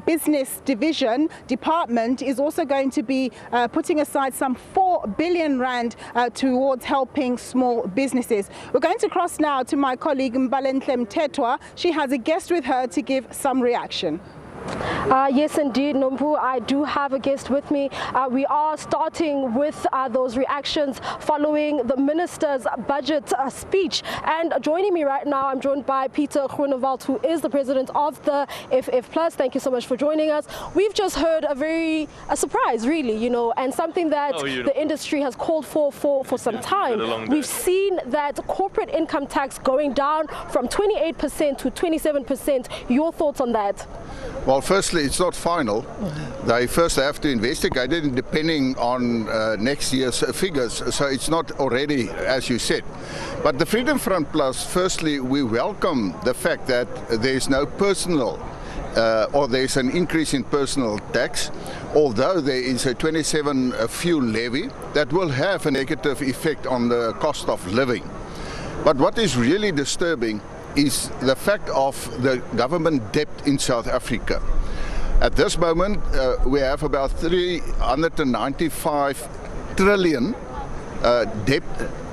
business division department is also going to be putting aside some 4 billion rand towards helping small businesses. We're going to cross now to my colleague Mboweni. She has a guest with her to give some reaction. Yes, indeed, Nompu. I do have a guest with me. We are starting with those reactions following the minister's budget speech. And joining me right now, I'm joined by Peter Groenewald, who is the president of the FF+. Thank you so much for joining us. We've just heard a surprise, really, you know, and something that the industry has called for some time. We've seen that corporate income tax going down from 28% to 27%. Your thoughts on that? Well, firstly, it's not final. They first have to investigate it, depending on next year's figures. So it's not already, as you said. But the Freedom Front Plus, firstly, we welcome the fact that there's no personal or there's an increase in personal tax, although there is a 27 fuel levy that will have a negative effect on the cost of living. But what is really disturbing is the fact of the government debt in South Africa. At this moment, we have about 395 trillion debt,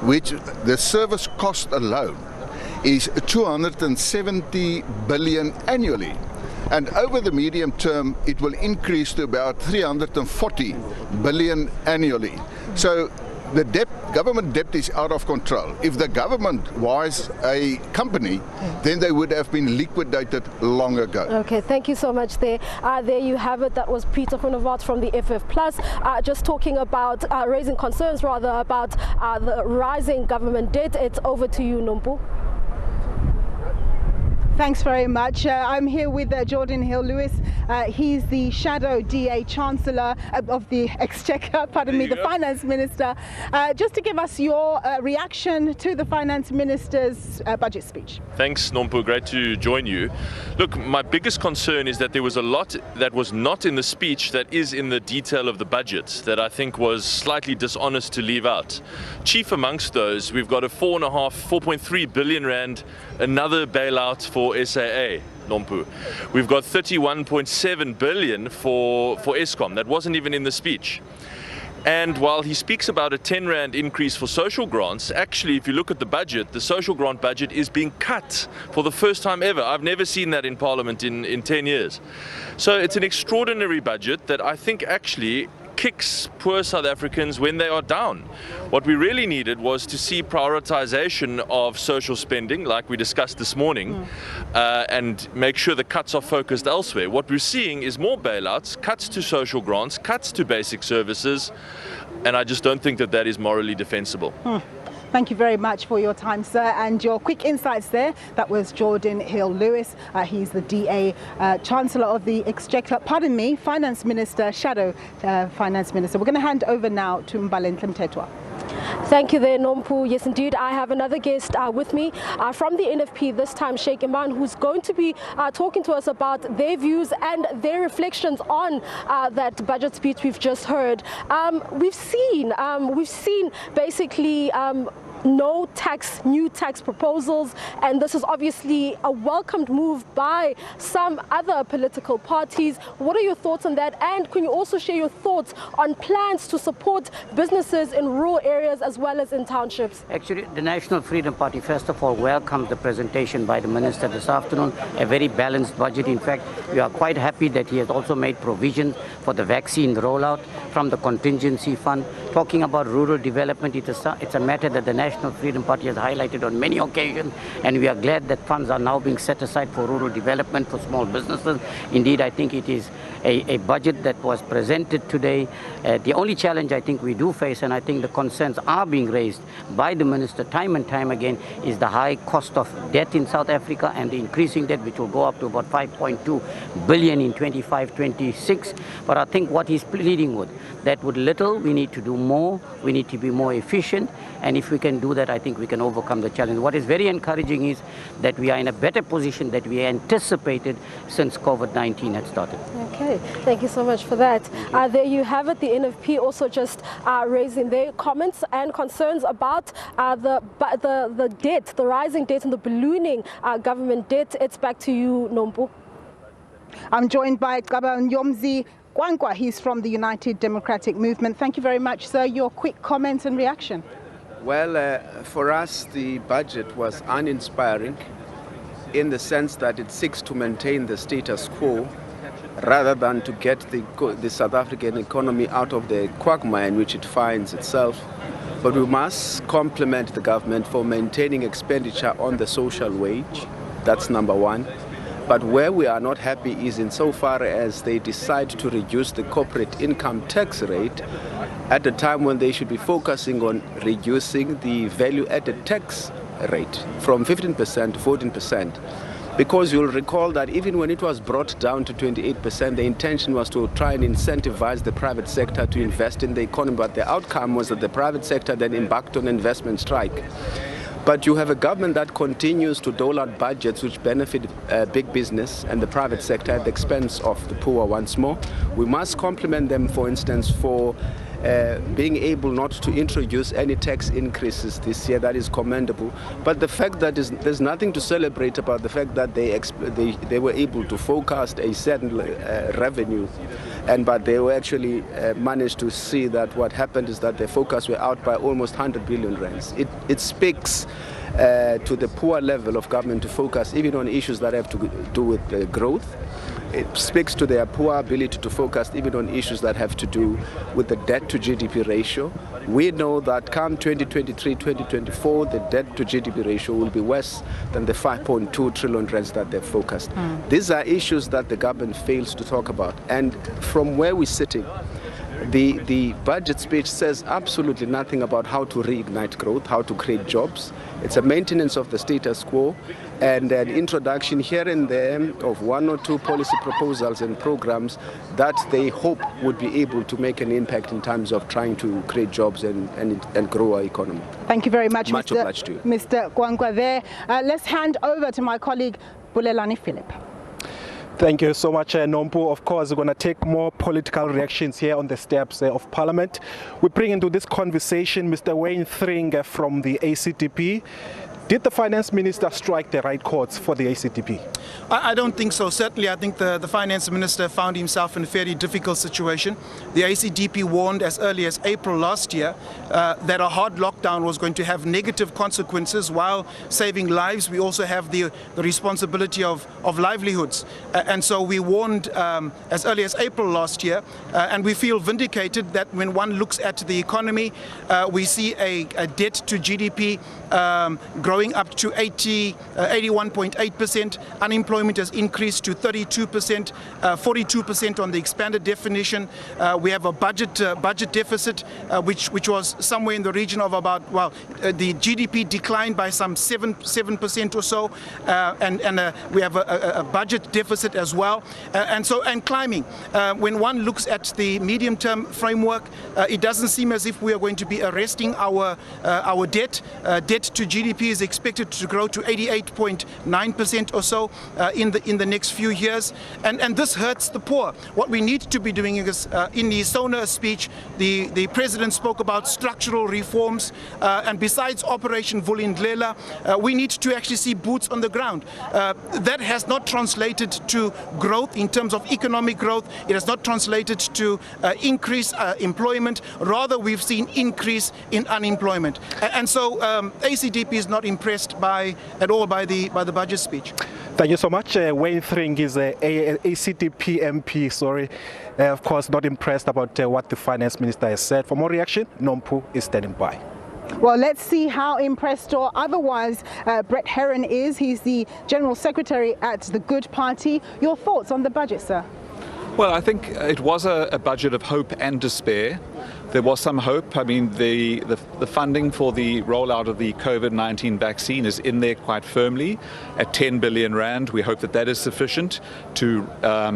which the service cost alone is 270 billion annually. And over the medium term, it will increase to about 340 billion annually. So the government debt is out of control. If the government was a company, then they would have been liquidated long ago. Okay, thank you so much there. There you have it. That was Peter Groenewald from the FF+, just talking about, raising concerns rather about the rising government debt. It's over to you, Nompu. Thanks very much. I'm here with Jordan Hill-Lewis. He's the Shadow DA Chancellor of the Exchequer, the Finance Minister. Just to give us your reaction to the Finance Minister's budget speech. Thanks, Nompu. Great to join you. Look, my biggest concern is that there was a lot that was not in the speech that is in the detail of the budget that I think was slightly dishonest to leave out. Chief amongst those, we've got a 4.3 billion rand, another bailout for SAA, Nompu. We've got 31.7 billion for Eskom. That wasn't even in the speech. And while he speaks about a 10 rand increase for social grants, actually, if you look at the budget, the social grant budget is being cut for the first time ever. I've never seen that in Parliament in 10 years. So it's an extraordinary budget that I think actually kicks poor South Africans when they are down. What we really needed was to see prioritization of social spending, like we discussed this morning, and make sure the cuts are focused elsewhere. What we're seeing is more bailouts, cuts to social grants, cuts to basic services, and I just don't think that that is morally defensible. Thank you very much for your time, sir, and your quick insights there. That was Jordan Hill-Lewis. He's the DA Chancellor of the Exchequer, Finance Minister, Shadow Finance Minister. We're going to hand over now to Mboweni. Thank you there, Nompu. Yes, indeed, I have another guest with me from the NFP, this time Sheikh Iman, who's going to be talking to us about their views and their reflections on that budget speech we've just heard. We've seen basically no new tax proposals, and this is obviously a welcomed move by some other political parties. What are your thoughts on that? And can you also share your thoughts on plans to support businesses in rural areas as well as in townships? Actually, the National Freedom Party, first of all, welcomed the presentation by the Minister this afternoon, a very balanced budget. In fact, we are quite happy that he has also made provision for the vaccine rollout from the contingency fund. Talking about rural development, it's a matter that the National National Freedom Party has highlighted on many occasions, and we are glad that funds are now being set aside for rural development, for small businesses. Indeed, I think it is a budget that was presented today. The only challenge I think we do face, and I think the concerns are being raised by the Minister time and time again, is the high cost of debt in South Africa and the increasing debt, which will go up to about 5.2 billion in 25-26. But I think what he's pleading with, that with little, we need to do more, we need to be more efficient, and if we can do that, I think we can overcome the challenge. What is very encouraging is that we are in a better position than we anticipated since COVID-19 had started. Okay, thank you so much for that. There you have it, the NFP also just raising their comments and concerns about the debt, the rising debt and the ballooning government debt. It's back to you, Nompu. I'm joined by Nyomzi Gwangwa. He's from the United Democratic Movement. Thank you very much, sir. Your quick comment and reaction. Well, for us, the budget was uninspiring in the sense that it seeks to maintain the status quo rather than to get the South African economy out of the quagmire in which it finds itself. But we must compliment the government for maintaining expenditure on the social wage. That's number one. But where we are not happy is insofar as they decide to reduce the corporate income tax rate at a time when they should be focusing on reducing the value-added tax rate from 15% to 14%. Because you'll recall that even when it was brought down to 28%, the intention was to try and incentivize the private sector to invest in the economy, but the outcome was that the private sector then embarked on an investment strike. But you have a government that continues to dole out budgets which benefit big business and the private sector at the expense of the poor once more. We must compliment them, for instance, for being able not to introduce any tax increases this year. That is commendable. But the fact that there's nothing to celebrate about the fact that they were able to forecast a certain revenue, but they were actually managed to see that what happened is that their forecasts were out by almost 100 billion rands. It speaks to the poor level of government to focus even on issues that have to do with growth. It speaks to their poor ability to focus even on issues that have to do with the debt to GDP ratio. We know that come 2023-2024, the debt to GDP ratio will be worse than the 5.2 trillion rands that they've focused. These are issues that the government fails to talk about. And from where we're sitting, the budget speech says absolutely nothing about how to reignite growth, how to create jobs. It's a maintenance of the status quo and an introduction here and there of one or two policy proposals and programs that they hope would be able to make an impact in terms of trying to create jobs and grow our economy. Thank you very much, Much obliged to you. Mr. Gwangwa there. Let's hand over to my colleague, Bulelani Philip. Thank you so much, Nompu. Of course, we're going to take more political reactions here on the steps of Parliament. We bring into this conversation Mr. Wayne Thring from the ACDP. Did the Finance Minister strike the right chords for the ACDP? I don't think so. Certainly, I think the Finance Minister found himself in a very difficult situation. The ACDP warned as early as April last year that a hard lockdown was going to have negative consequences. While saving lives, we also have the responsibility of livelihoods. And so we warned as early as April last year, and we feel vindicated that when one looks at the economy, we see a debt to GDP growing up to 81.8%. Unemployment has increased to 32%, 42% on the expanded definition. We have a budget deficit, which was somewhere in the region of about, the GDP declined by some 7% or so, and we have a budget deficit as well, and climbing. When one looks at the medium-term framework, it doesn't seem as if we are going to be arresting our debt. Debt to GDP is expected to grow to 88.9% or so in the next few years, and this hurts the poor. What we need to be doing is, in the Sona speech, the President spoke about structural reforms, and besides Operation Vulindlela, we need to actually see boots on the ground. That has not translated to growth in terms of economic growth. It has not translated to increased employment. Rather, we've seen increase in unemployment, and so ACDP is not impressed at all by the budget speech. Thank you so much. Wayne Thring is a ACDP MP, of course not impressed about what the Finance Minister has said. For more reaction, Nompu is standing by. Well, let's see how impressed or otherwise Brett Heron is. He's the General Secretary at the Good Party. Your thoughts on the budget, sir? Well, I think it was a budget of hope and despair. There was some hope. I mean, the funding for the rollout of the COVID-19 vaccine is in there quite firmly at 10 billion rand. We hope that that is sufficient to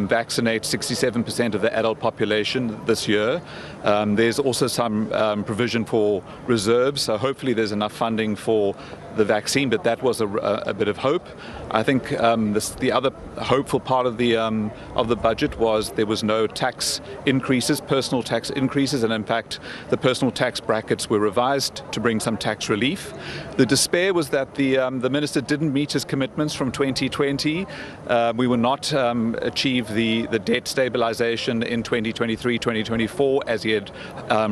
vaccinate 67% of the adult population this year. There's also some provision for reserves, so hopefully there's enough funding for the vaccine, but that was a bit of hope. I think the other hopeful part of the budget was there was no tax increases, personal tax increases, and in fact the personal tax brackets were revised to bring some tax relief. The despair was that the minister didn't meet his commitments from 2020. We will not achieve the debt stabilization in 2023, 2024 as he had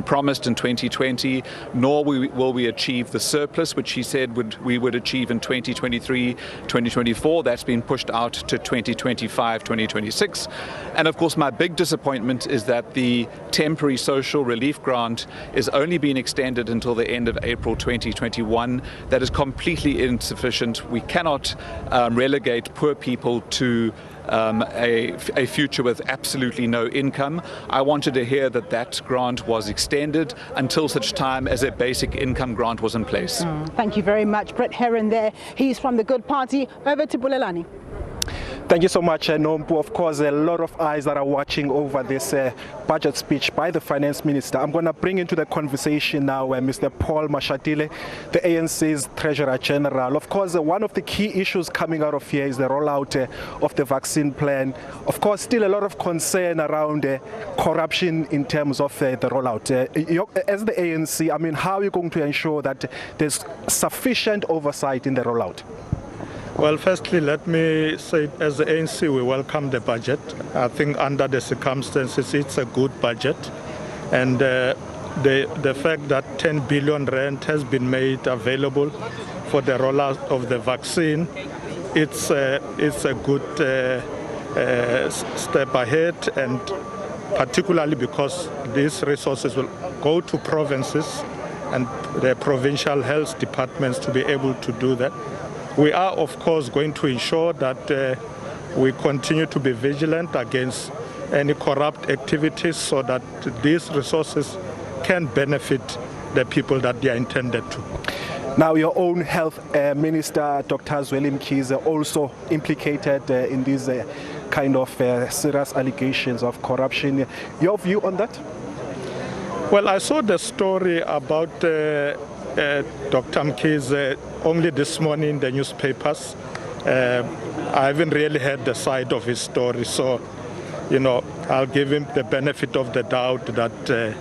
promised in 2020, nor will we achieve the surplus which he said we would achieve in 2023, 2024. That's been pushed out to 2025, 2026. And of course, my big disappointment is that the temporary social relief grant is only being extended until the end of April 2021. That is completely insufficient. We cannot relegate poor people to a future with absolutely no income. I wanted to hear that grant was extended until such time as a basic income grant was in place. Thank you very much. Brett Heron there. He's from the Good Party. Over to Bulelani. Thank you so much, Nompu. Of course, a lot of eyes that are watching over this budget speech by the Finance Minister. I'm going to bring into the conversation now Mr. Paul Mashatile, the ANC's Treasurer General. Of course, one of the key issues coming out of here is the rollout of the vaccine plan. Of course, still a lot of concern around corruption in terms of the rollout. As the ANC, I mean, how are you going to ensure that there's sufficient oversight in the rollout? Well, firstly, let me say, as the ANC, we welcome the budget. I think under the circumstances, it's a good budget. And the fact that 10 billion rand has been made available for the rollout of the vaccine, it's a good step ahead, and particularly because these resources will go to provinces and the provincial health departments to be able to do that. We are, of course, going to ensure that we continue to be vigilant against any corrupt activities so that these resources can benefit the people that they are intended to. Now, your own health minister, Dr. Zweli Mkhize, also implicated in these kind of serious allegations of corruption. Your view on that? Well, I saw the story about Dr. Mkhize only this morning in the newspapers. I haven't really heard the side of his story, so, I'll give him the benefit of the doubt that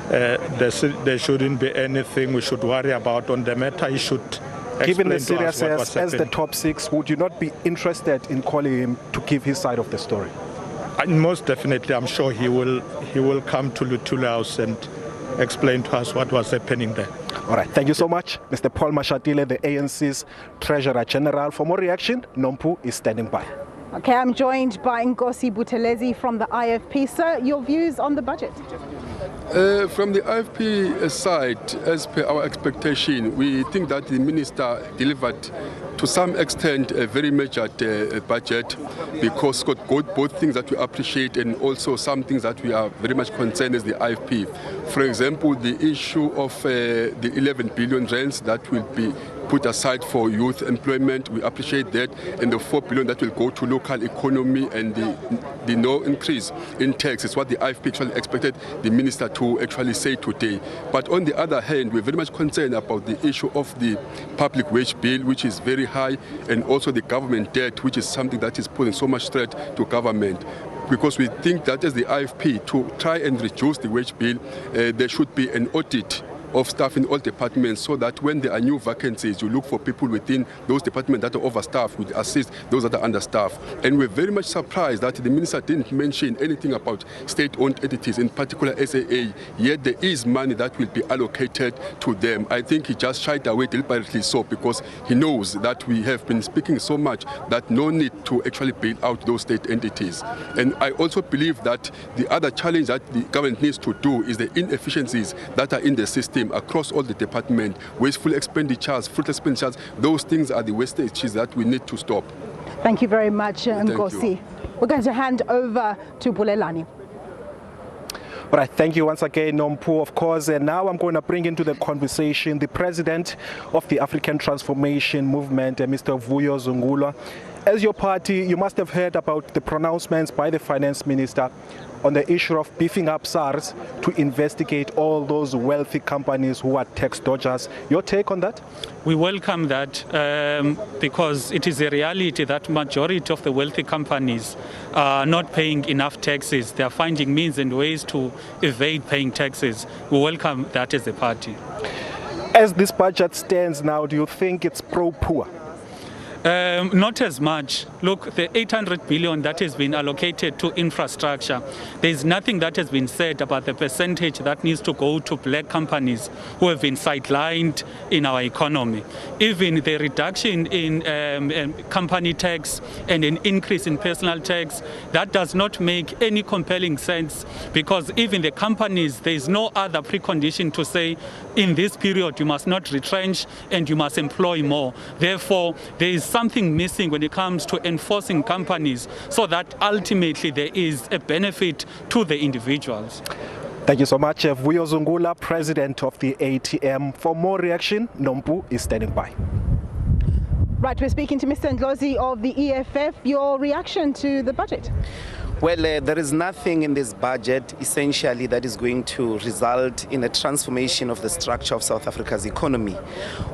there shouldn't be anything we should worry about on the matter. He should Given the explain to us what was seriousness as the top six, would you not be interested in calling him to give his side of the story? Most definitely, I'm sure he will come to Luthuli House and explain to us what was happening there. All right, thank you so much, Mr. Paul Mashatile, the ANC's Treasurer General. For more reaction, Nompu is standing by. Okay, I'm joined by Nkosi Buthelezi from the IFP. Sir, your views on the budget? From the IFP side, as per our expectation, we think that the minister delivered to some extent a very measured budget, because got both things that we appreciate and also some things that we are very much concerned as the IFP. For example, the issue of the 11 billion rands that will be put aside for youth employment, we appreciate that, and the 4 billion that will go to local economy, and the no increase in tax is what the IFP actually expected the minister to actually say today. But on the other hand, we're very much concerned about the issue of the public wage bill, which is very high, and also the government debt, which is something that is putting so much threat to government. Because we think that as the IFP, to try and reduce the wage bill, there should be an audit of staff in all departments, so that when there are new vacancies, you look for people within those departments that are overstaffed, would assist those that are understaffed. And we're very much surprised that the minister didn't mention anything about state-owned entities, in particular SAA, yet there is money that will be allocated to them. I think he just shied away deliberately so, because he knows that we have been speaking so much that no need to actually bail out those state entities. And I also believe that the other challenge that the government needs to do is the inefficiencies that are in the system. system across all the departments, wasteful expenditures, fruitless expenditures. Those things are the wastages that we need to stop. Thank you very much, Nkosi. you. We're going to hand over to Bulelani. All right, thank you once again, Nompu, of course. And now I'm going to bring into the conversation the president of the African Transformation Movement, Mr. Vuyo Zungula. As your party, you must have heard about the pronouncements by the finance minister on the issue of beefing up SARS to investigate all those wealthy companies who are tax dodgers. Your take on that? We welcome that because it is a reality that majority of the wealthy companies are not paying enough taxes. They are finding means and ways to evade paying taxes. We welcome that as a party. As this budget stands now, do you think it's pro-poor? Not as much. Look, the 800 billion that has been allocated to infrastructure, there's nothing that has been said about the percentage that needs to go to black companies who have been sidelined in our economy. Even the reduction in company tax and an increase in personal tax, that does not make any compelling sense, because even the companies, there's no other precondition to say in this period you must not retrench and you must employ more. Therefore, there is something missing when it comes to enforcing companies so that ultimately there is a benefit to the individuals. Thank you so much, Vuyo Zungula, president of the ATM. For more reaction, Nompu is standing by. Right, we're speaking to Mr. Ndlozi of the EFF. Your reaction to the budget? Well, there is nothing in this budget essentially that is going to result in a transformation of the structure of South Africa's economy.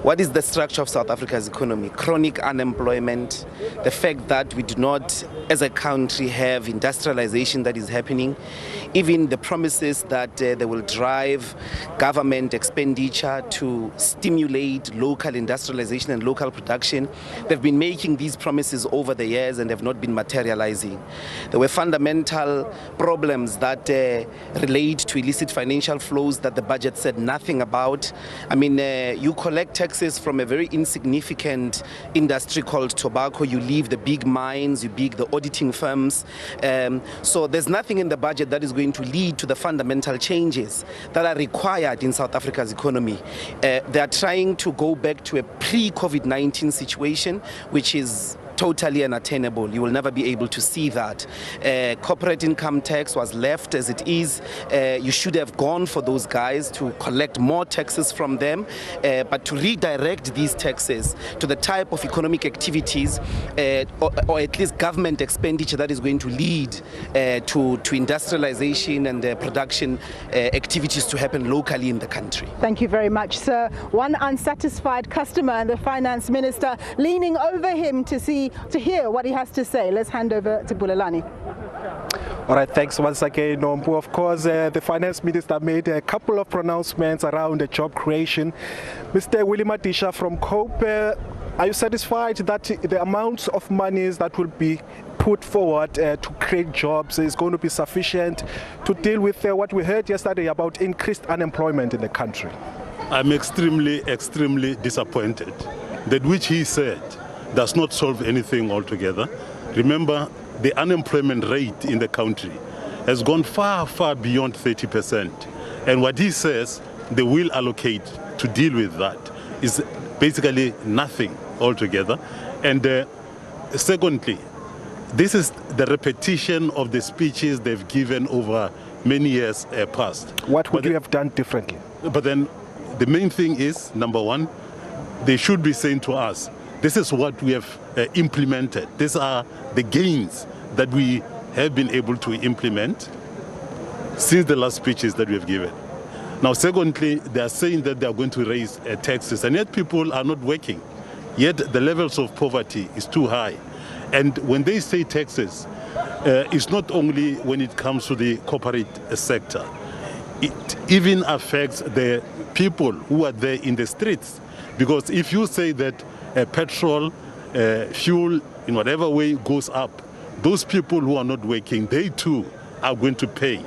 What is the structure of South Africa's economy? Chronic unemployment, the fact that we do not, as a country, have industrialization that is happening, even the promises that they will drive government expenditure to stimulate local industrialization and local production. They've been making these promises over the years and have not been materializing. There were fundamental problems that relate to illicit financial flows that the budget said nothing about. I mean, you collect taxes from a very insignificant industry called tobacco. You leave the big mines, you leave the auditing firms. So there's nothing in the budget that is going to lead to the fundamental changes that are required in South Africa's economy. They are trying to go back to a pre-COVID-19 situation, which is totally unattainable. You will never be able to see that. Corporate income tax was left as it is. You should have gone for those guys to collect more taxes from them, but to redirect these taxes to the type of economic activities or at least government expenditure that is going to lead to industrialization and production activities to happen locally in the country. Thank you very much, sir. One unsatisfied customer and the finance minister leaning over him to hear what he has to say. Let's hand over to Bulelani. All right, thanks once again, Nompu. Of course, the finance minister made a couple of pronouncements around the job creation. Mr. Willie Madisha from COPE, are you satisfied that the amounts of monies that will be put forward to create jobs is going to be sufficient to deal with what we heard yesterday about increased unemployment in the country? I'm extremely disappointed that which he said does not solve anything altogether. Remember, the unemployment rate in the country has gone far beyond 30%. And what he says they will allocate to deal with that is basically nothing altogether. And secondly, this is the repetition of the speeches they've given over many years past. What would you have done differently? But then the main thing is, number one, they should be saying to us, this is what we have implemented. These are the gains that we have been able to implement since the last speeches that we have given. Now, secondly, they are saying that they are going to raise taxes, and yet people are not working. Yet the levels of poverty is too high. And when they say taxes, it's not only when it comes to the corporate sector. It even affects the people who are there in the streets. Because if you say that petrol, fuel, in whatever way goes up, those people who are not working, they too are going to pay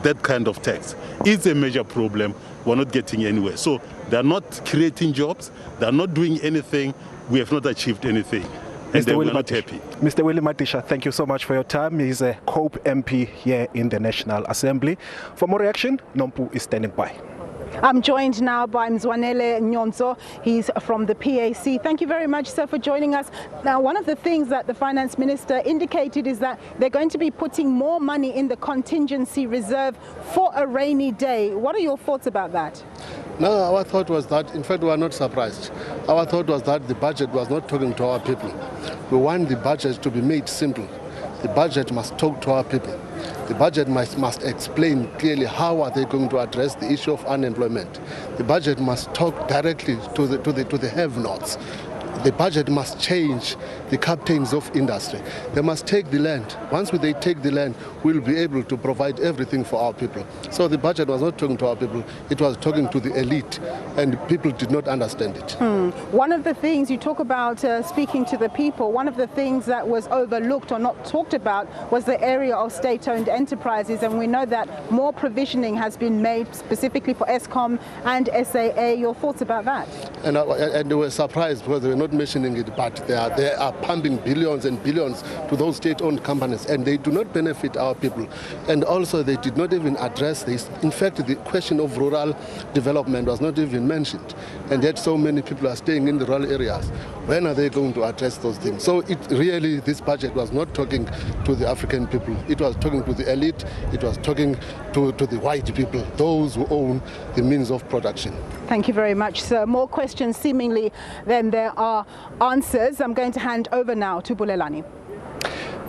that kind of tax. It's a major problem. We're not getting anywhere. So they're not creating jobs. They're not doing anything. We have not achieved anything. And they were not happy. Mr. Willie Madisha, thank you so much for your time. He's a COPE MP here in the National Assembly. For more reaction, Nompu is standing by. I'm joined now by Mzwanele Nyonzo. He's from the PAC. Thank you very much, sir, for joining us. Now, one of the things that the Finance Minister indicated is that they're going to be putting more money in the contingency reserve for a rainy day. What are your thoughts about that? No, our thought was that, in fact, we are not surprised. Our thought was that the budget was not talking to our people. We want the budget to be made simple. The budget must talk to our people. The budget must explain clearly how are they going to address the issue of unemployment. The budget must talk directly to the have-nots. The budget must change the captains of industry. They must take the land. Once they take the land, we'll be able to provide everything for our people. So the budget was not talking to our people, it was talking to the elite, and people did not understand it. One of the things you talk about speaking to the people, one of the things that was overlooked or not talked about was the area of state-owned enterprises, and we know that more provisioning has been made specifically for Eskom and SAA. Your thoughts about that? And they were surprised because they were not mentioning it, but they are pumping billions and billions to those state-owned companies, and they do not benefit our people. And also they did not even address this. In fact, the question of rural development was not even mentioned, and yet so many people are staying in the rural areas. When are they going to address those things? So this budget was not talking to the African people. It was talking to the elite. It was talking to the white people, those who own the means of production. Thank you very much, sir. More questions seemingly than there are answers. I'm going to hand over now to Bulelani.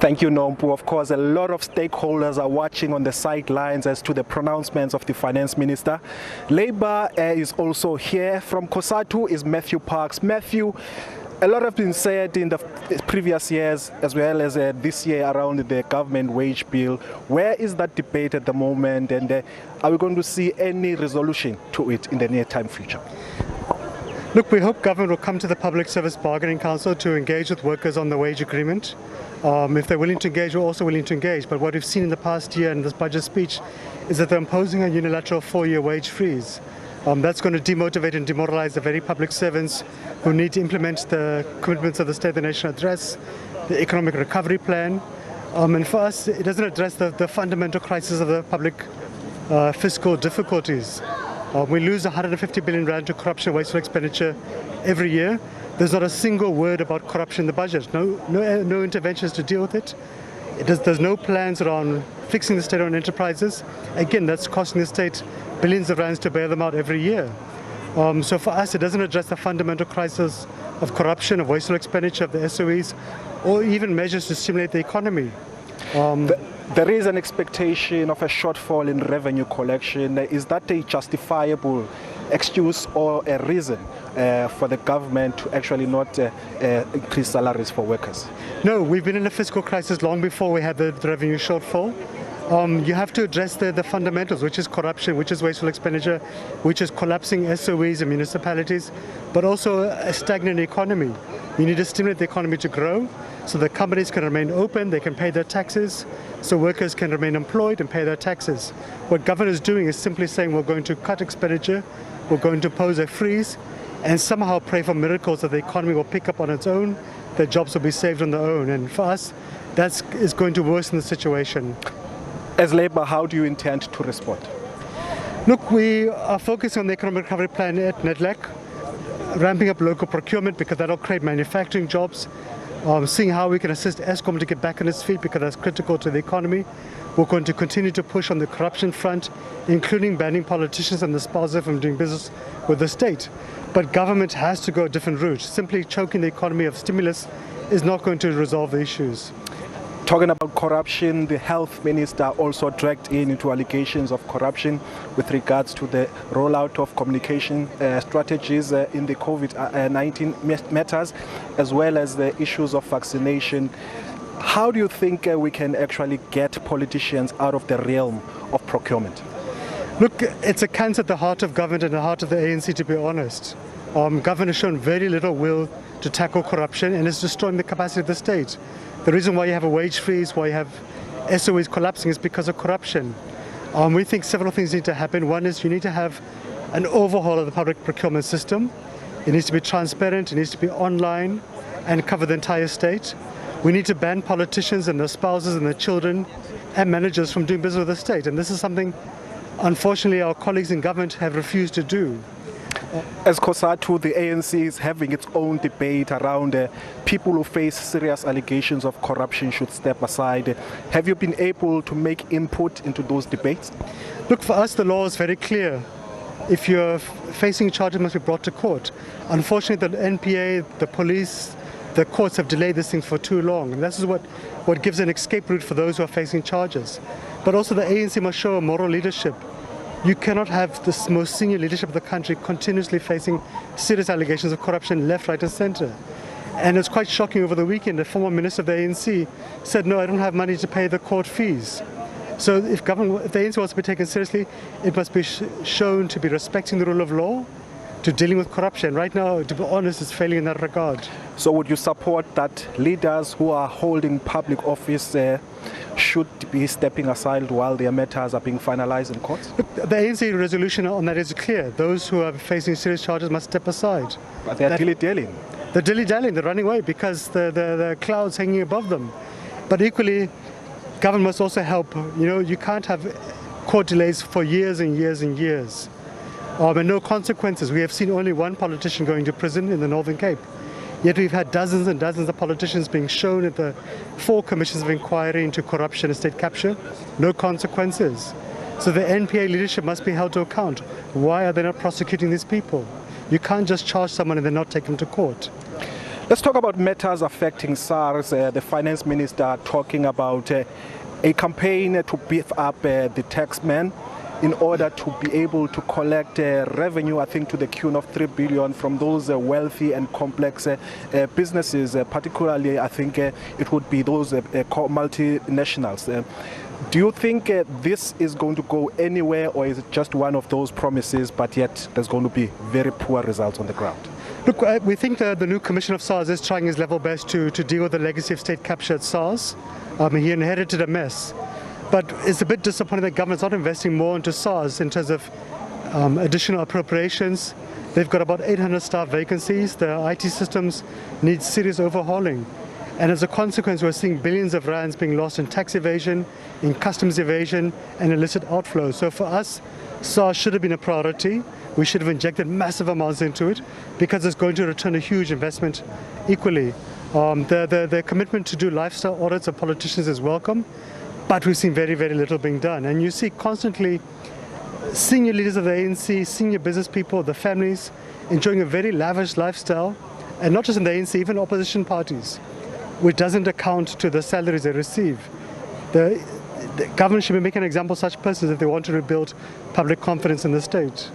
Thank you, Nompu. Of course, a lot of stakeholders are watching on the sidelines as to the pronouncements of the Finance Minister. Labour is also here. From COSATU is Matthew Parks. Matthew, a lot has been said in the previous years as well as this year around the government wage bill. Where is that debate at the moment, and are we going to see any resolution to it in the near-time future? Look, we hope government will come to the Public Service Bargaining Council to engage with workers on the wage agreement. If they're willing to engage, we're also willing to engage. But what we've seen in the past year in this budget speech is that they're imposing a unilateral 4-year wage freeze. That's going to demotivate and demoralize the very public servants who need to implement the commitments of the State of the Nation Address, the Economic Recovery Plan. And for us, it doesn't address the fundamental crisis of the public fiscal difficulties. We lose 150 billion rand to corruption and wasteful expenditure every year. There's not a single word about corruption in the budget. No interventions to deal with it. There's no plans around fixing the state-owned enterprises. Again, that's costing the state billions of rands to bail them out every year. So for us, it doesn't address the fundamental crisis of corruption, of wasteful expenditure of the SOEs, or even measures to stimulate the economy. There is an expectation of a shortfall in revenue collection. Is that a justifiable excuse or a reason for the government to actually not increase salaries for workers? No, we've been in a fiscal crisis long before we had the revenue shortfall. You have to address the fundamentals, which is corruption, which is wasteful expenditure, which is collapsing SOEs and municipalities, but also a stagnant economy. You need to stimulate the economy to grow so that companies can remain open, they can pay their taxes, so workers can remain employed and pay their taxes. What government is doing is simply saying we're going to cut expenditure, we're going to impose a freeze, and somehow pray for miracles that the economy will pick up on its own, that jobs will be saved on their own. And for us, that is going to worsen the situation. As Labour, how do you intend to respond? Look, we are focusing on the Economic Recovery Plan at NEDLAC, ramping up local procurement because that will create manufacturing jobs, seeing how we can assist Eskom to get back on its feet because that's critical to the economy. We're going to continue to push on the corruption front, including banning politicians and the sponsor from doing business with the state. But government has to go a different route. Simply choking the economy of stimulus is not going to resolve the issues. Talking about corruption, the health minister also dragged into allegations of corruption with regards to the rollout of communication strategies in the COVID-19 matters, as well as the issues of vaccination. How do you think we can actually get politicians out of the realm of procurement? Look, it's a cancer at the heart of government and the heart of the ANC, to be honest. Government has shown very little will to tackle corruption and is destroying the capacity of the state. The reason why you have a wage freeze, why you have SOEs collapsing is because of corruption. We think several things need to happen. One is you need to have an overhaul of the public procurement system. It needs to be transparent, it needs to be online and cover the entire state. We need to ban politicians and their spouses and their children and managers from doing business with the state. And this is something unfortunately our colleagues in government have refused to do. As COSATU, the ANC is having its own debate around people who face serious allegations of corruption should step aside. Have you been able to make input into those debates? Look, for us the law is very clear. If you're facing charges, it must be brought to court. Unfortunately, the NPA, the police, the courts have delayed this thing for too long. And this is what gives an escape route for those who are facing charges. But also the ANC must show a moral leadership. You cannot have the most senior leadership of the country continuously facing serious allegations of corruption left, right and centre. And it's quite shocking over the weekend, the former minister of the ANC said, no, I don't have money to pay the court fees. So if the ANC wants to be taken seriously, it must be shown to be respecting the rule of law, to dealing with corruption. Right now, to be honest, it's failing in that regard. So would you support that leaders who are holding public office should be stepping aside while their matters are being finalized in courts? The ANC resolution on that is clear. Those who are facing serious charges must step aside. But they're dilly-dallying. They're dilly-dallying, they're running away because the clouds hanging above them. But equally, government must also help. You know, you can't have court delays for years and years and years. And no consequences. We have seen only one politician going to prison in the Northern Cape. Yet we've had dozens and dozens of politicians being shown at the 4 commissions of inquiry into corruption and state capture. No consequences. So the NPA leadership must be held to account. Why are they not prosecuting these people? You can't just charge someone and then not take them to court. Let's talk about matters affecting SARS. The finance minister talking about a campaign to beef up the taxman in order to be able to collect revenue, I think, to the tune of 3 billion from those wealthy and complex businesses, particularly, I think, it would be those multinationals. Do you think this is going to go anywhere, or is it just one of those promises, but yet there's going to be very poor results on the ground? Look, we think that the new commissioner of SARS is trying his level best to deal with the legacy of state capture at SARS. He inherited a mess. But it's a bit disappointing that government's not investing more into SARS in terms of additional appropriations. They've got about 800 staff vacancies. Their IT systems need serious overhauling. And as a consequence, we're seeing billions of rands being lost in tax evasion, in customs evasion, and illicit outflows. So for us, SARS should have been a priority. We should have injected massive amounts into it because it's going to return a huge investment equally. The commitment to do lifestyle audits of politicians is welcome. But we've seen very, very little being done. And you see constantly senior leaders of the ANC, senior business people, the families, enjoying a very lavish lifestyle, and not just in the ANC, even opposition parties, which doesn't account to the salaries they receive. The government should be making an example of such persons if they want to rebuild public confidence in the state.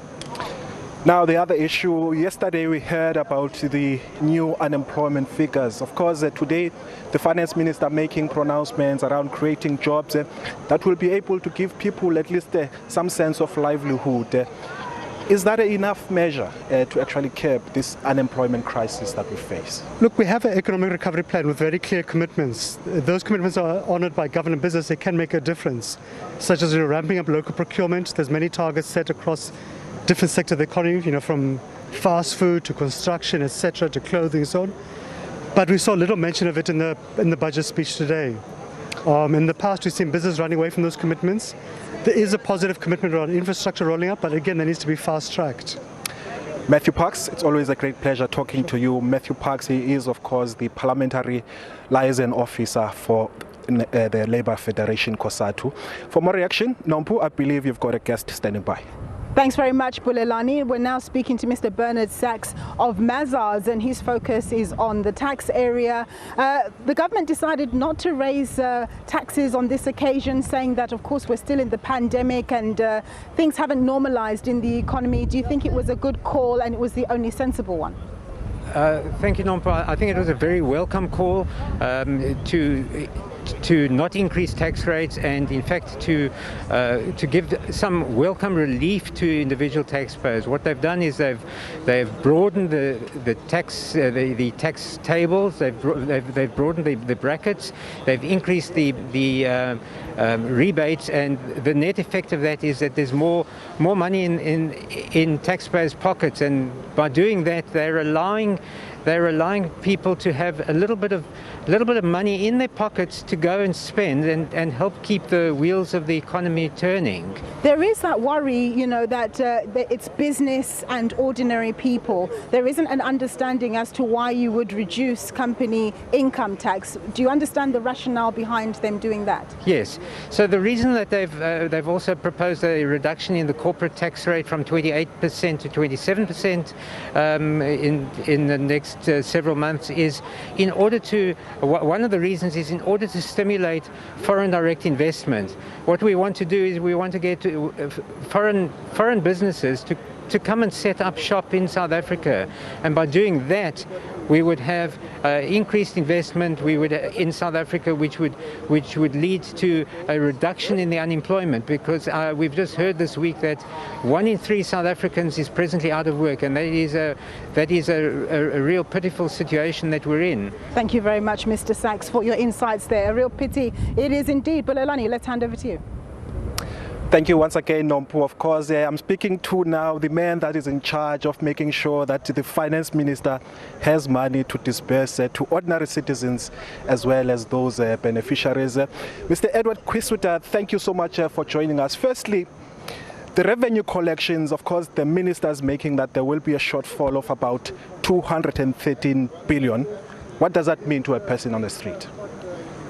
Now, the other issue, yesterday we heard about the new unemployment figures. Of course, today the finance minister making pronouncements around creating jobs that will be able to give people at least some sense of livelihood. Is that enough measure to actually curb this unemployment crisis that we face? Look, we have an economic recovery plan with very clear commitments. Those commitments are honoured by government business. They can make a difference, such as ramping up local procurement. There's many targets set across different sectors of the economy, you know, from fast food to construction, etc., to clothing and so on. But we saw little mention of it in the budget speech today. In the past, we've seen business running away from those commitments. There is a positive commitment around infrastructure rolling up, but again, that needs to be fast-tracked. Matthew Parks, it's always a great pleasure talking to you. Matthew Parks, he is, of course, the Parliamentary Liaison Officer for the Labour Federation, COSATU. For more reaction, Nompu, I believe you've got a guest standing by. Thanks very much, Bulelani. We're now speaking to Mr. Bernard Sachs of Mazars, and his focus is on the tax area. The government decided not to raise taxes on this occasion, saying that, of course, we're still in the pandemic and things haven't normalized in the economy. Do you think it was a good call and it was the only sensible one? Thank you, Nompa. I think it was a very welcome call to not increase tax rates, and in fact to give some welcome relief to individual taxpayers. What they've done is they've broadened the tax tables. They've broadened the brackets. They've increased the rebates, and the net effect of that is that there's more money in taxpayers' pockets, and by doing that they're allowing they're allowing people to have a little bit of money in their pockets to go and spend and help keep the wheels of the economy turning. There is that worry, that it's business and ordinary people. There isn't an understanding as to why you would reduce company income tax. Do you understand the rationale behind them doing that? Yes. So the reason that they've also proposed a reduction in the corporate tax rate from 28% to 27% in the next several months is in order to, one of the reasons is in order to stimulate foreign direct investment. What we want to do is we want to get foreign businesses to come and set up shop in South Africa, and by doing that we would have increased investment in South Africa, which would lead to a reduction in the unemployment, because we've just heard this week that 1 in 3 South Africans is presently out of work, and that is a real pitiful situation that we're in. Thank you very much, Mr. Sachs, for your insights there. A real pity it is indeed. Bulelani, let's hand over to you. Thank you once again, Nompu. Of course, I'm speaking to now the man that is in charge of making sure that the finance minister has money to disperse to ordinary citizens as well as those beneficiaries. Mr. Edward Quiswita, thank you so much for joining us. Firstly, the revenue collections, of course, the minister is making that there will be a shortfall of about 213 billion. What does that mean to a person on the street?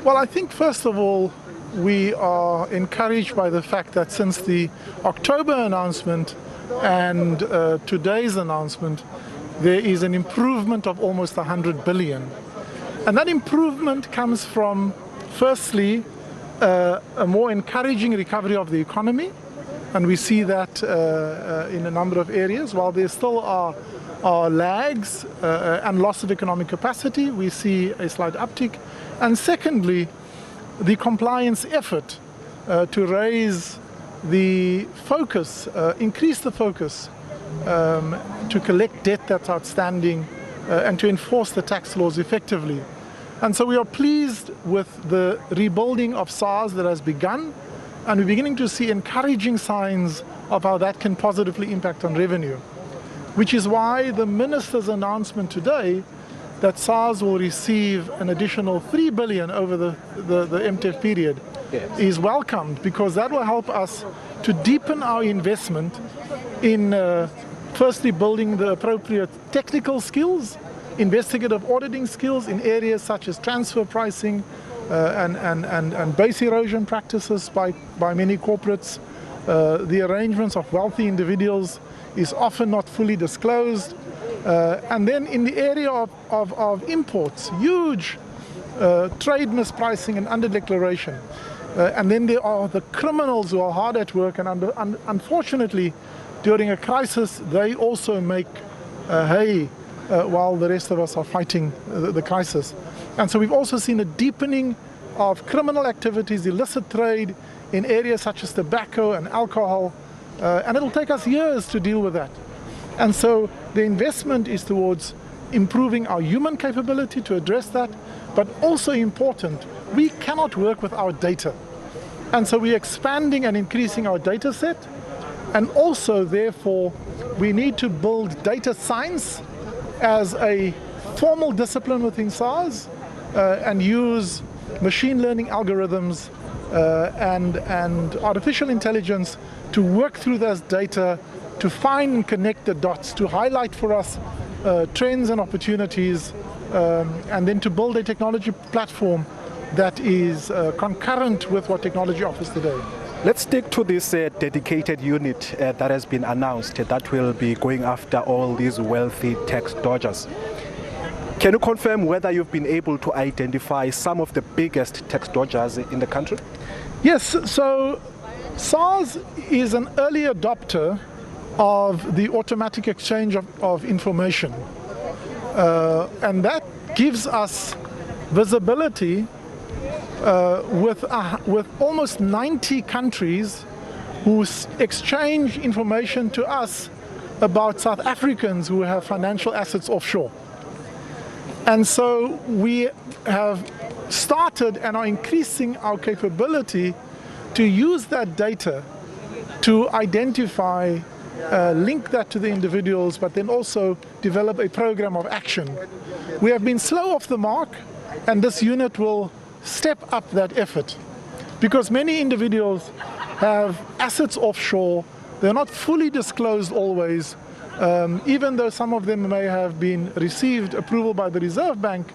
Well, I think first of all, we are encouraged by the fact that since the October announcement and today's announcement, there is an improvement of almost 100 billion. And that improvement comes from, firstly, a more encouraging recovery of the economy. And we see that in a number of areas. While there still are lags and loss of economic capacity, we see a slight uptick. And secondly, the compliance effort to raise the focus, increase the focus to collect debt that's outstanding and to enforce the tax laws effectively. And so we are pleased with the rebuilding of SARS that has begun, and we're beginning to see encouraging signs of how that can positively impact on revenue, which is why the minister's announcement today that SARS will receive an additional 3 billion over the MTEF period is welcomed, because that will help us to deepen our investment in firstly building the appropriate technical skills, investigative auditing skills in areas such as transfer pricing and base erosion practices by many corporates. The arrangements of wealthy individuals is often not fully disclosed. And then in the area of imports, huge trade mispricing and underdeclaration. And then there are the criminals who are hard at work, and unfortunately, during a crisis, they also make hay while the rest of us are fighting the crisis. And so we've also seen a deepening of criminal activities, illicit trade in areas such as tobacco and alcohol, and it'll take us years to deal with that. And so the investment is towards improving our human capability to address that, but also important, we cannot work without data. And so we're expanding and increasing our data set, and also therefore we need to build data science as a formal discipline within SARS and use machine learning algorithms and artificial intelligence to work through those data, to find and connect the dots, to highlight for us trends and opportunities, and then to build a technology platform that is concurrent with what technology offers today. Let's stick to this dedicated unit that has been announced that will be going after all these wealthy tax dodgers. Can you confirm whether you've been able to identify some of the biggest tax dodgers in the country? Yes, so SARS is an early adopter of the automatic exchange of information. And that gives us visibility with almost 90 countries who exchange information to us about South Africans who have financial assets offshore. And so we have started and are increasing our capability to use that data to identify link that to the individuals, but then also develop a program of action. We have been slow off the mark, and this unit will step up that effort, because many individuals have assets offshore. They're not fully disclosed always, even though some of them may have been received approval by the Reserve Bank.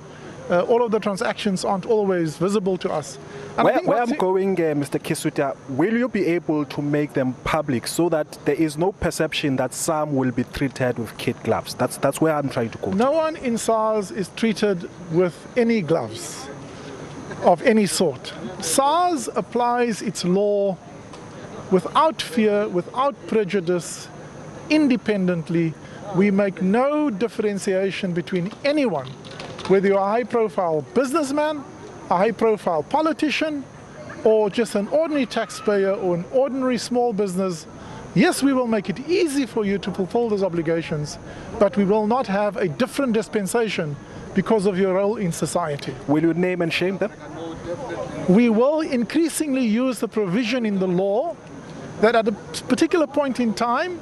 All of the transactions aren't always visible to us. And where I'm going, Mr. Kisweta, will you be able to make them public so that there is no perception that some will be treated with kid gloves? That's where I'm trying to go. No one in SARS is treated with any gloves of any sort. SARS applies its law without fear, without prejudice, independently. We make no differentiation between anyone, whether you're a high-profile businessman, a high-profile politician, or just an ordinary taxpayer or an ordinary small business. Yes, we will make it easy for you to fulfill those obligations, but we will not have a different dispensation because of your role in society. Will you name and shame them? We will increasingly use the provision in the law that at a particular point in time,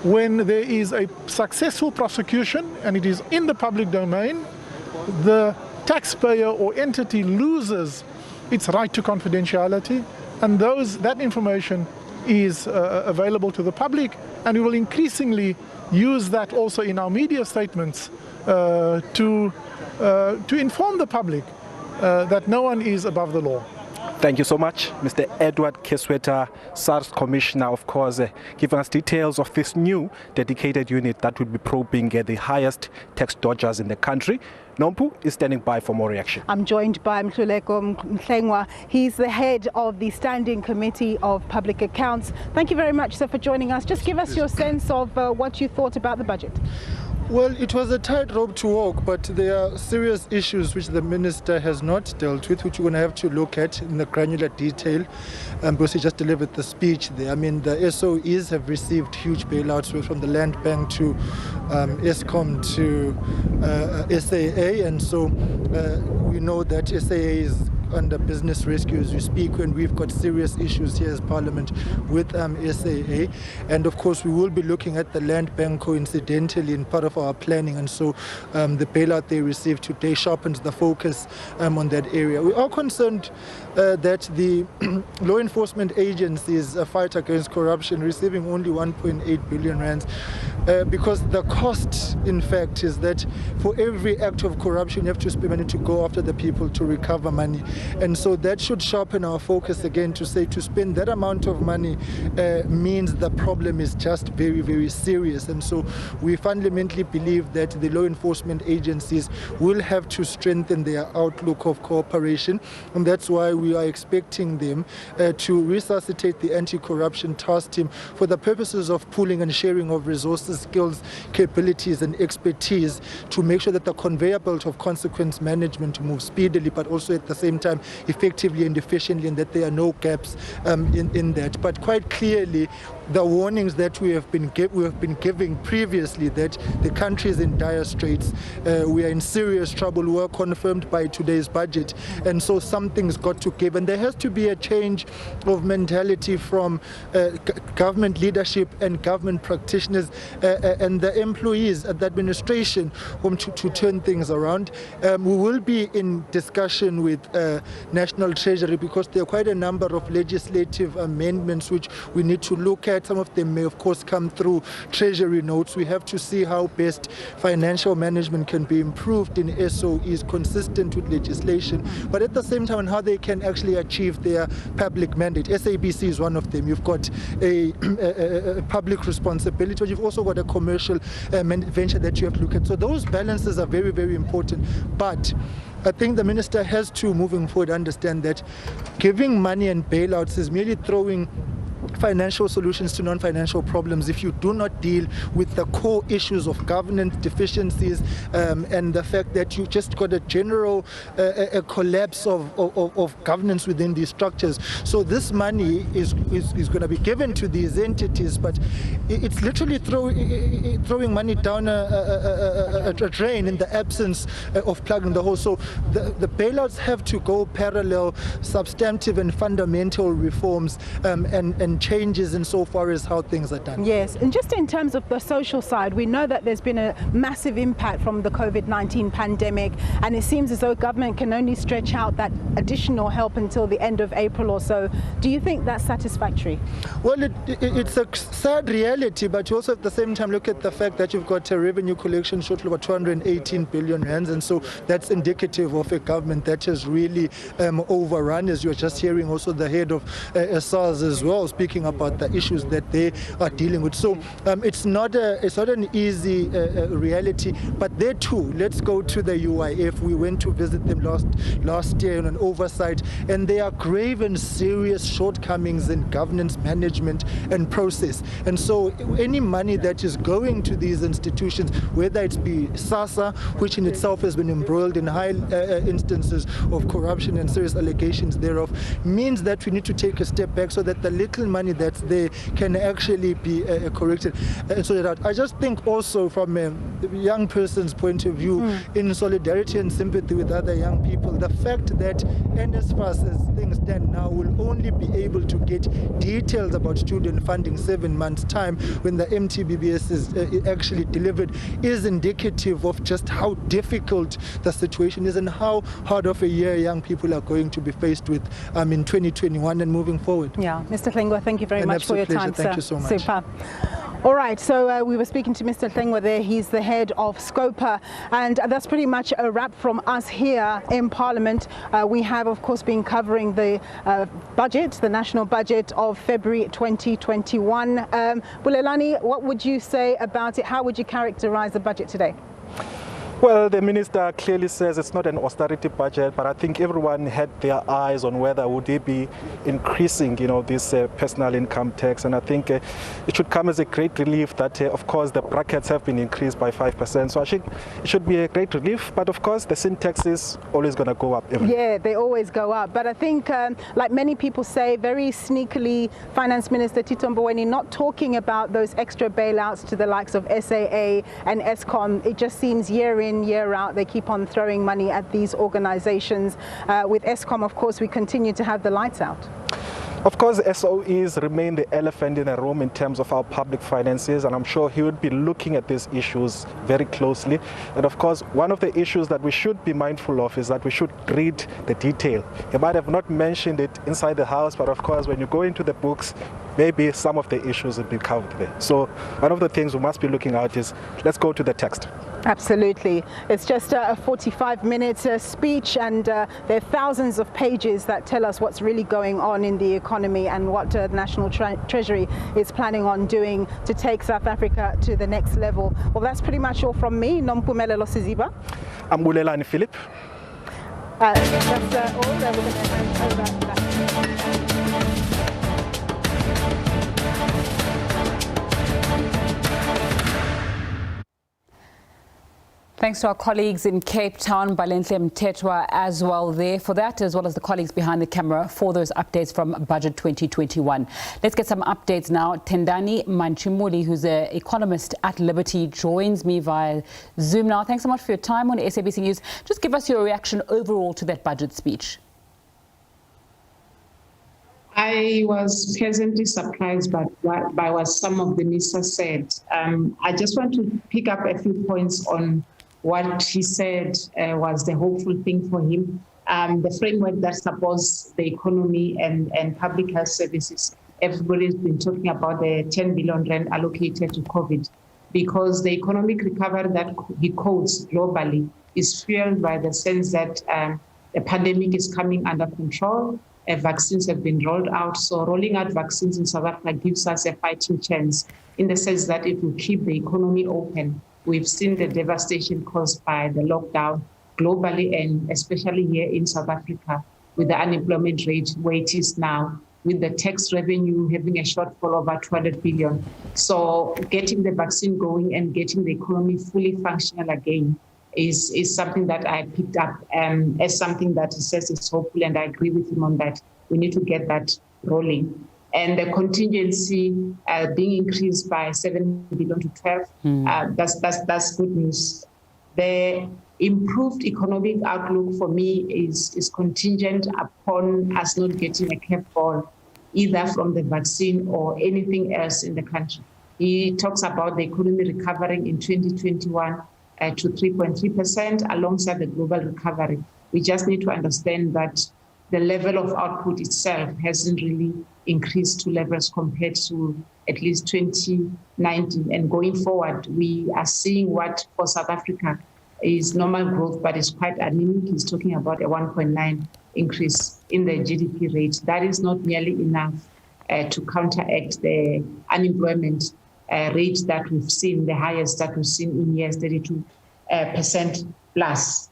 when there is a successful prosecution and it is in the public domain, the taxpayer or entity loses its right to confidentiality, and that information is available to the public, and we will increasingly use that also in our media statements to inform the public that no one is above the law. Thank you so much, Mr. Edward Kisweta, SARS Commissioner, of course, giving us details of this new dedicated unit that will be probing the highest tax dodgers in the country. Nompu is standing by for more reaction. I'm joined by Mhluleko Mhlengwa. He's the head of the Standing Committee of Public Accounts. Thank you very much, sir, for joining us. Just give us your sense of what you thought about the budget. Well, it was a tightrope to walk, but there are serious issues which the minister has not dealt with, which we're going to have to look at in the granular detail, because he just delivered the speech there. I mean, the SOEs have received huge bailouts from the Land Bank to Eskom to SAA, and so we know that SAA is under business rescue as we speak, when we've got serious issues here as Parliament with SAA. And of course we will be looking at the Land Bank coincidentally in part of our planning, and so the bailout they received today sharpens the focus on that area. We are concerned that the law enforcement agencies fight against corruption receiving only 1.8 billion rands, because the cost in fact is that for every act of corruption you have to spend money to go after the people to recover money. And so that should sharpen our focus again to say to spend that amount of money means the problem is just very, very serious. And so we fundamentally believe that the law enforcement agencies will have to strengthen their outlook of cooperation, and that's why we are expecting them to resuscitate the anti-corruption task team for the purposes of pooling and sharing of resources, skills, capabilities and expertise to make sure that the conveyor belt of consequence management moves speedily, but also at the same time effectively and efficiently, and that there are no gaps in that. But quite clearly, the warnings that we have been giving previously, that the country is in dire straits, we are in serious trouble, were confirmed by today's budget, and so something's got to give, and there has to be a change of mentality from government leadership and government practitioners and the employees at the administration to turn things around. We will be in discussion with National Treasury, because there are quite a number of legislative amendments which we need to look at. Some of them may of course come through Treasury notes. We have to see how best financial management can be improved in SOEs consistent with legislation, but at the same time how they can actually achieve their public mandate. SABC is one of them. You've got a public responsibility, but you've also got a commercial venture that you have to look at. So those balances are very, very important. But I think the minister has to, moving forward, understand that giving money and bailouts is merely throwing financial solutions to non-financial problems if you do not deal with the core issues of governance deficiencies and the fact that you just got a general a collapse of governance within these structures. So this money is going to be given to these entities, but it's literally throwing money down a drain in the absence of plugging the hole. So the bailouts have to go parallel substantive and fundamental reforms and changes insofar as how things are done. Yes, and just in terms of the social side, we know that there's been a massive impact from the COVID-19 pandemic, and it seems as though government can only stretch out that additional help until the end of April or so. Do you think that's satisfactory? Well, it's a sad reality, but you also at the same time look at the fact that you've got a revenue collection shortly about 218 billion rands, and so that's indicative of a government that has really overrun, as you're just hearing also the head of SARS as well, speaking about the issues that they are dealing with. So it's not an easy reality, but there too, let's go to the UIF. We went to visit them last year on an oversight, and there are grave and serious shortcomings in governance, management and process. And so any money that is going to these institutions, whether it be SASSA, which in itself has been embroiled in high instances of corruption and serious allegations thereof, means that we need to take a step back so that the little money that's there can actually be corrected. So that I just think also from a young person's point of view, in solidarity and sympathy with other young people, the fact that NSFAS as things stand now will only be able to get details about student funding 7 months time when the MTBBS is actually delivered is indicative of just how difficult the situation is and how hard of a year young people are going to be faced with in 2021 and moving forward. Yeah, Mr. Tlengwa, thank you very much for your time, sir. Thank you so much. Super. All right, so we were speaking to Mr. Tlengwa there. He's the head of SCOPA, and that's pretty much a wrap from us here in Parliament. We have, of course, been covering the budget, the national budget of February 2021. Bulelani, what would you say about it? How would you characterize the budget today? Well, the minister clearly says it's not an austerity budget, but I think everyone had their eyes on whether would they be increasing, this personal income tax, and I think it should come as a great relief that, of course, the brackets have been increased by 5%. So I think it should be a great relief, but of course, the sin tax is always going to go up. Yeah, they always go up, but I think, like many people say, very sneakily, Finance Minister Tito Mboweni not talking about those extra bailouts to the likes of SAA and Eskom. It just seems year in, year out, they keep on throwing money at these organizations. With Eskom, of course, we continue to have the lights out. Of course, SOEs remain the elephant in the room in terms of our public finances, and I'm sure he would be looking at these issues very closely. And of course, one of the issues that we should be mindful of is that we should read the detail. He might have not mentioned it inside the House, but of course, when you go into the books, maybe some of the issues will be covered there. So one of the things we must be looking at is, let's go to the text. Absolutely. It's just a 45-minute speech, and there are thousands of pages that tell us what's really going on in the economy and what the National Treasury is planning on doing to take South Africa to the next level. Well, that's pretty much all from me. Nompumelelo Siziba. I'm Bulelani Philip. That's all. We're going to hand over back. Thanks to our colleagues in Cape Town, Balenhle Mtetwa as well there for that, as well as the colleagues behind the camera for those updates from Budget 2021. Let's get some updates now. Tendani Manchimuli, who's an economist at Liberty, joins me via Zoom now. Thanks so much for your time on SABC News. Just give us your reaction overall to that budget speech. I was pleasantly surprised by what some of the ministers said. I just want to pick up a few points on what he said was the hopeful thing for him. The framework that supports the economy and public health services. Everybody's been talking about the 10 billion rand allocated to COVID, because the economic recovery that he quotes globally is fueled by the sense that the pandemic is coming under control. Vaccines have been rolled out. So rolling out vaccines in South Africa gives us a fighting chance, in the sense that if we keep the economy open, we've seen the devastation caused by the lockdown globally and especially here in South Africa, with the unemployment rate where it is now, with the tax revenue having a shortfall of about 200 billion. So getting the vaccine going and getting the economy fully functional again is something that I picked up as something that he says is hopeful, and I agree with him on that. We need to get that rolling. And the contingency being increased by 7 billion to 12, that's good news. The improved economic outlook for me is contingent upon us not getting a curveball either from the vaccine or anything else in the country. He talks about the economy recovering in 2021 to 3.3% alongside the global recovery. We just need to understand that the level of output itself hasn't really increased to levels compared to at least 2019. And going forward, we are seeing what for South Africa is normal growth, but it's quite anemic. He's talking about a 1.9 increase in the GDP rate. That is not nearly enough to counteract the unemployment rate that we've seen, the highest that we've seen in years, 32% plus.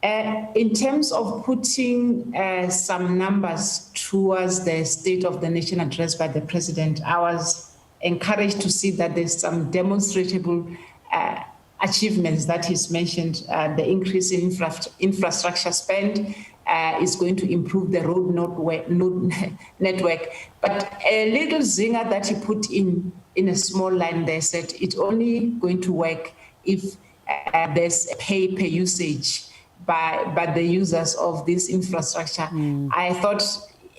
In terms of putting some numbers towards the State of the Nation address by the President, I was encouraged to see that there's some demonstrable achievements that he's mentioned. The increase in infrastructure spend is going to improve the road network. But a little zinger that he put in a small line there said it's only going to work if there's pay per usage by the users of this infrastructure. I thought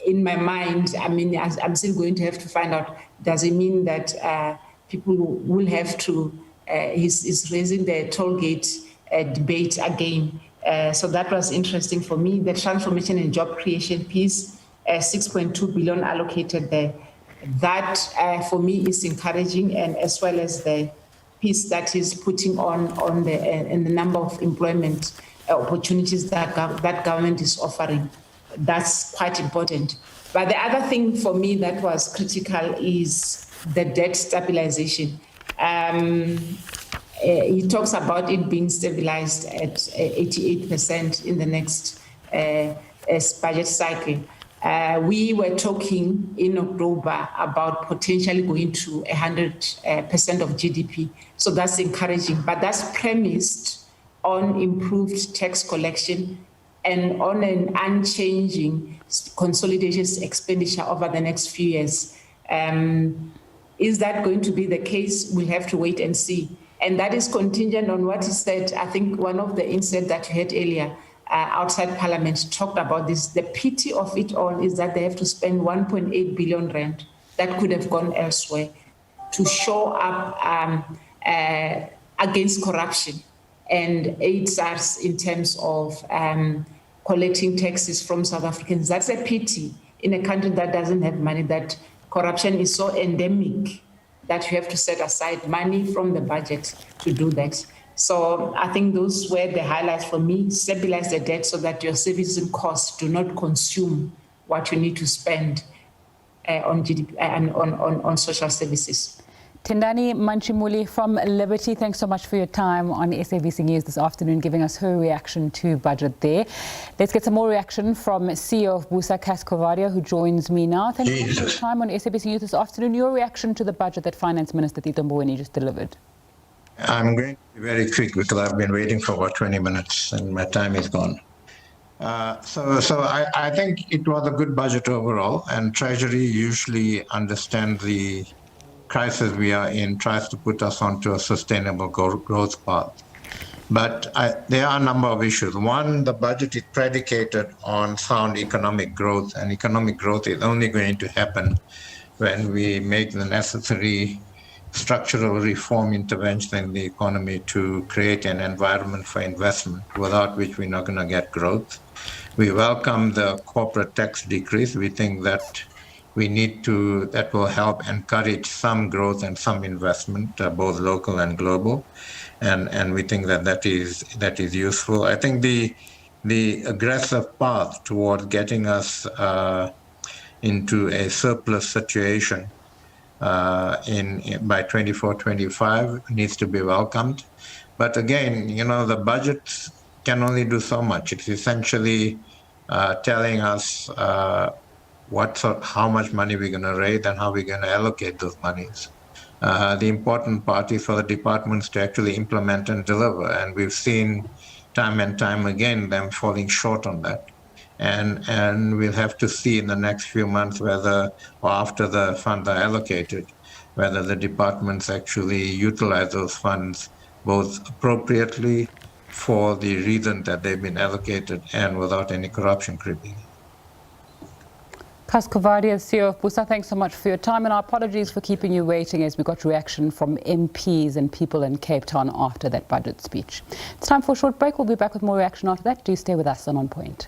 in my mind, I mean, I'm still going to have to find out, does it mean that people will have to, he's raising the toll gate debate again. So that was interesting for me. The transformation and job creation piece, 6.2 billion allocated there. That for me is encouraging, and as well as the piece that is putting on the number of employment opportunities that government is offering. That's quite important. But the other thing for me that was critical is the debt stabilization. He talks about it being stabilized at 88% in the next budget cycle. We were talking in October about potentially going to 100% of GDP. So that's encouraging, but that's premised on improved tax collection and on an unchanging consolidated expenditure over the next few years. Is that going to be the case? We'll have to wait and see. And that is contingent on what he said. I think one of the inserts that you heard earlier outside Parliament talked about this. The pity of it all is that they have to spend 1.8 billion rand that could have gone elsewhere to show up against corruption and aids us in terms of collecting taxes from South Africans. That's a pity in a country that doesn't have money, that corruption is so endemic that you have to set aside money from the budget to do that. So I think those were the highlights for me. Stabilize the debt so that your servicing costs do not consume what you need to spend on GDP and on social services. Tendani Manchimuli from Liberty, thanks so much for your time on SABC News this afternoon, giving us her reaction to budget there. Let's get some more reaction from CEO of Busa, Cass Kovadia, who joins me now. Thank you for your time on SABC News this afternoon. Your reaction to the budget that Finance Minister Tito Mboweni just delivered. I'm going to be very quick because I've been waiting for about 20 minutes and my time is gone. So I think it was a good budget overall, and Treasury usually understands the crisis we are in, tries to put us onto a sustainable growth path. But there are a number of issues. One, the budget is predicated on sound economic growth, and economic growth is only going to happen when we make the necessary structural reform intervention in the economy to create an environment for investment, without which we're not going to get growth. We welcome the corporate tax decrease. We think that that will help encourage some growth and some investment, both local and global, and we think that is useful. I think the aggressive path toward getting us into a surplus situation by 24-25 needs to be welcomed. But again, the budget can only do so much. It's essentially telling us how much money we're going to raise and how we're going to allocate those monies. The important part is for the departments to actually implement and deliver, and we've seen time and time again them falling short on that. And we'll have to see in the next few months whether, or after the funds are allocated, whether the departments actually utilize those funds both appropriately for the reason that they've been allocated and without any corruption creeping. Kas Kovadia, CEO of BUSA, thanks so much for your time, and our apologies for keeping you waiting as we got reaction from MPs and people in Cape Town after that budget speech. It's time for a short break. We'll be back with more reaction after that. Do stay with us on Point.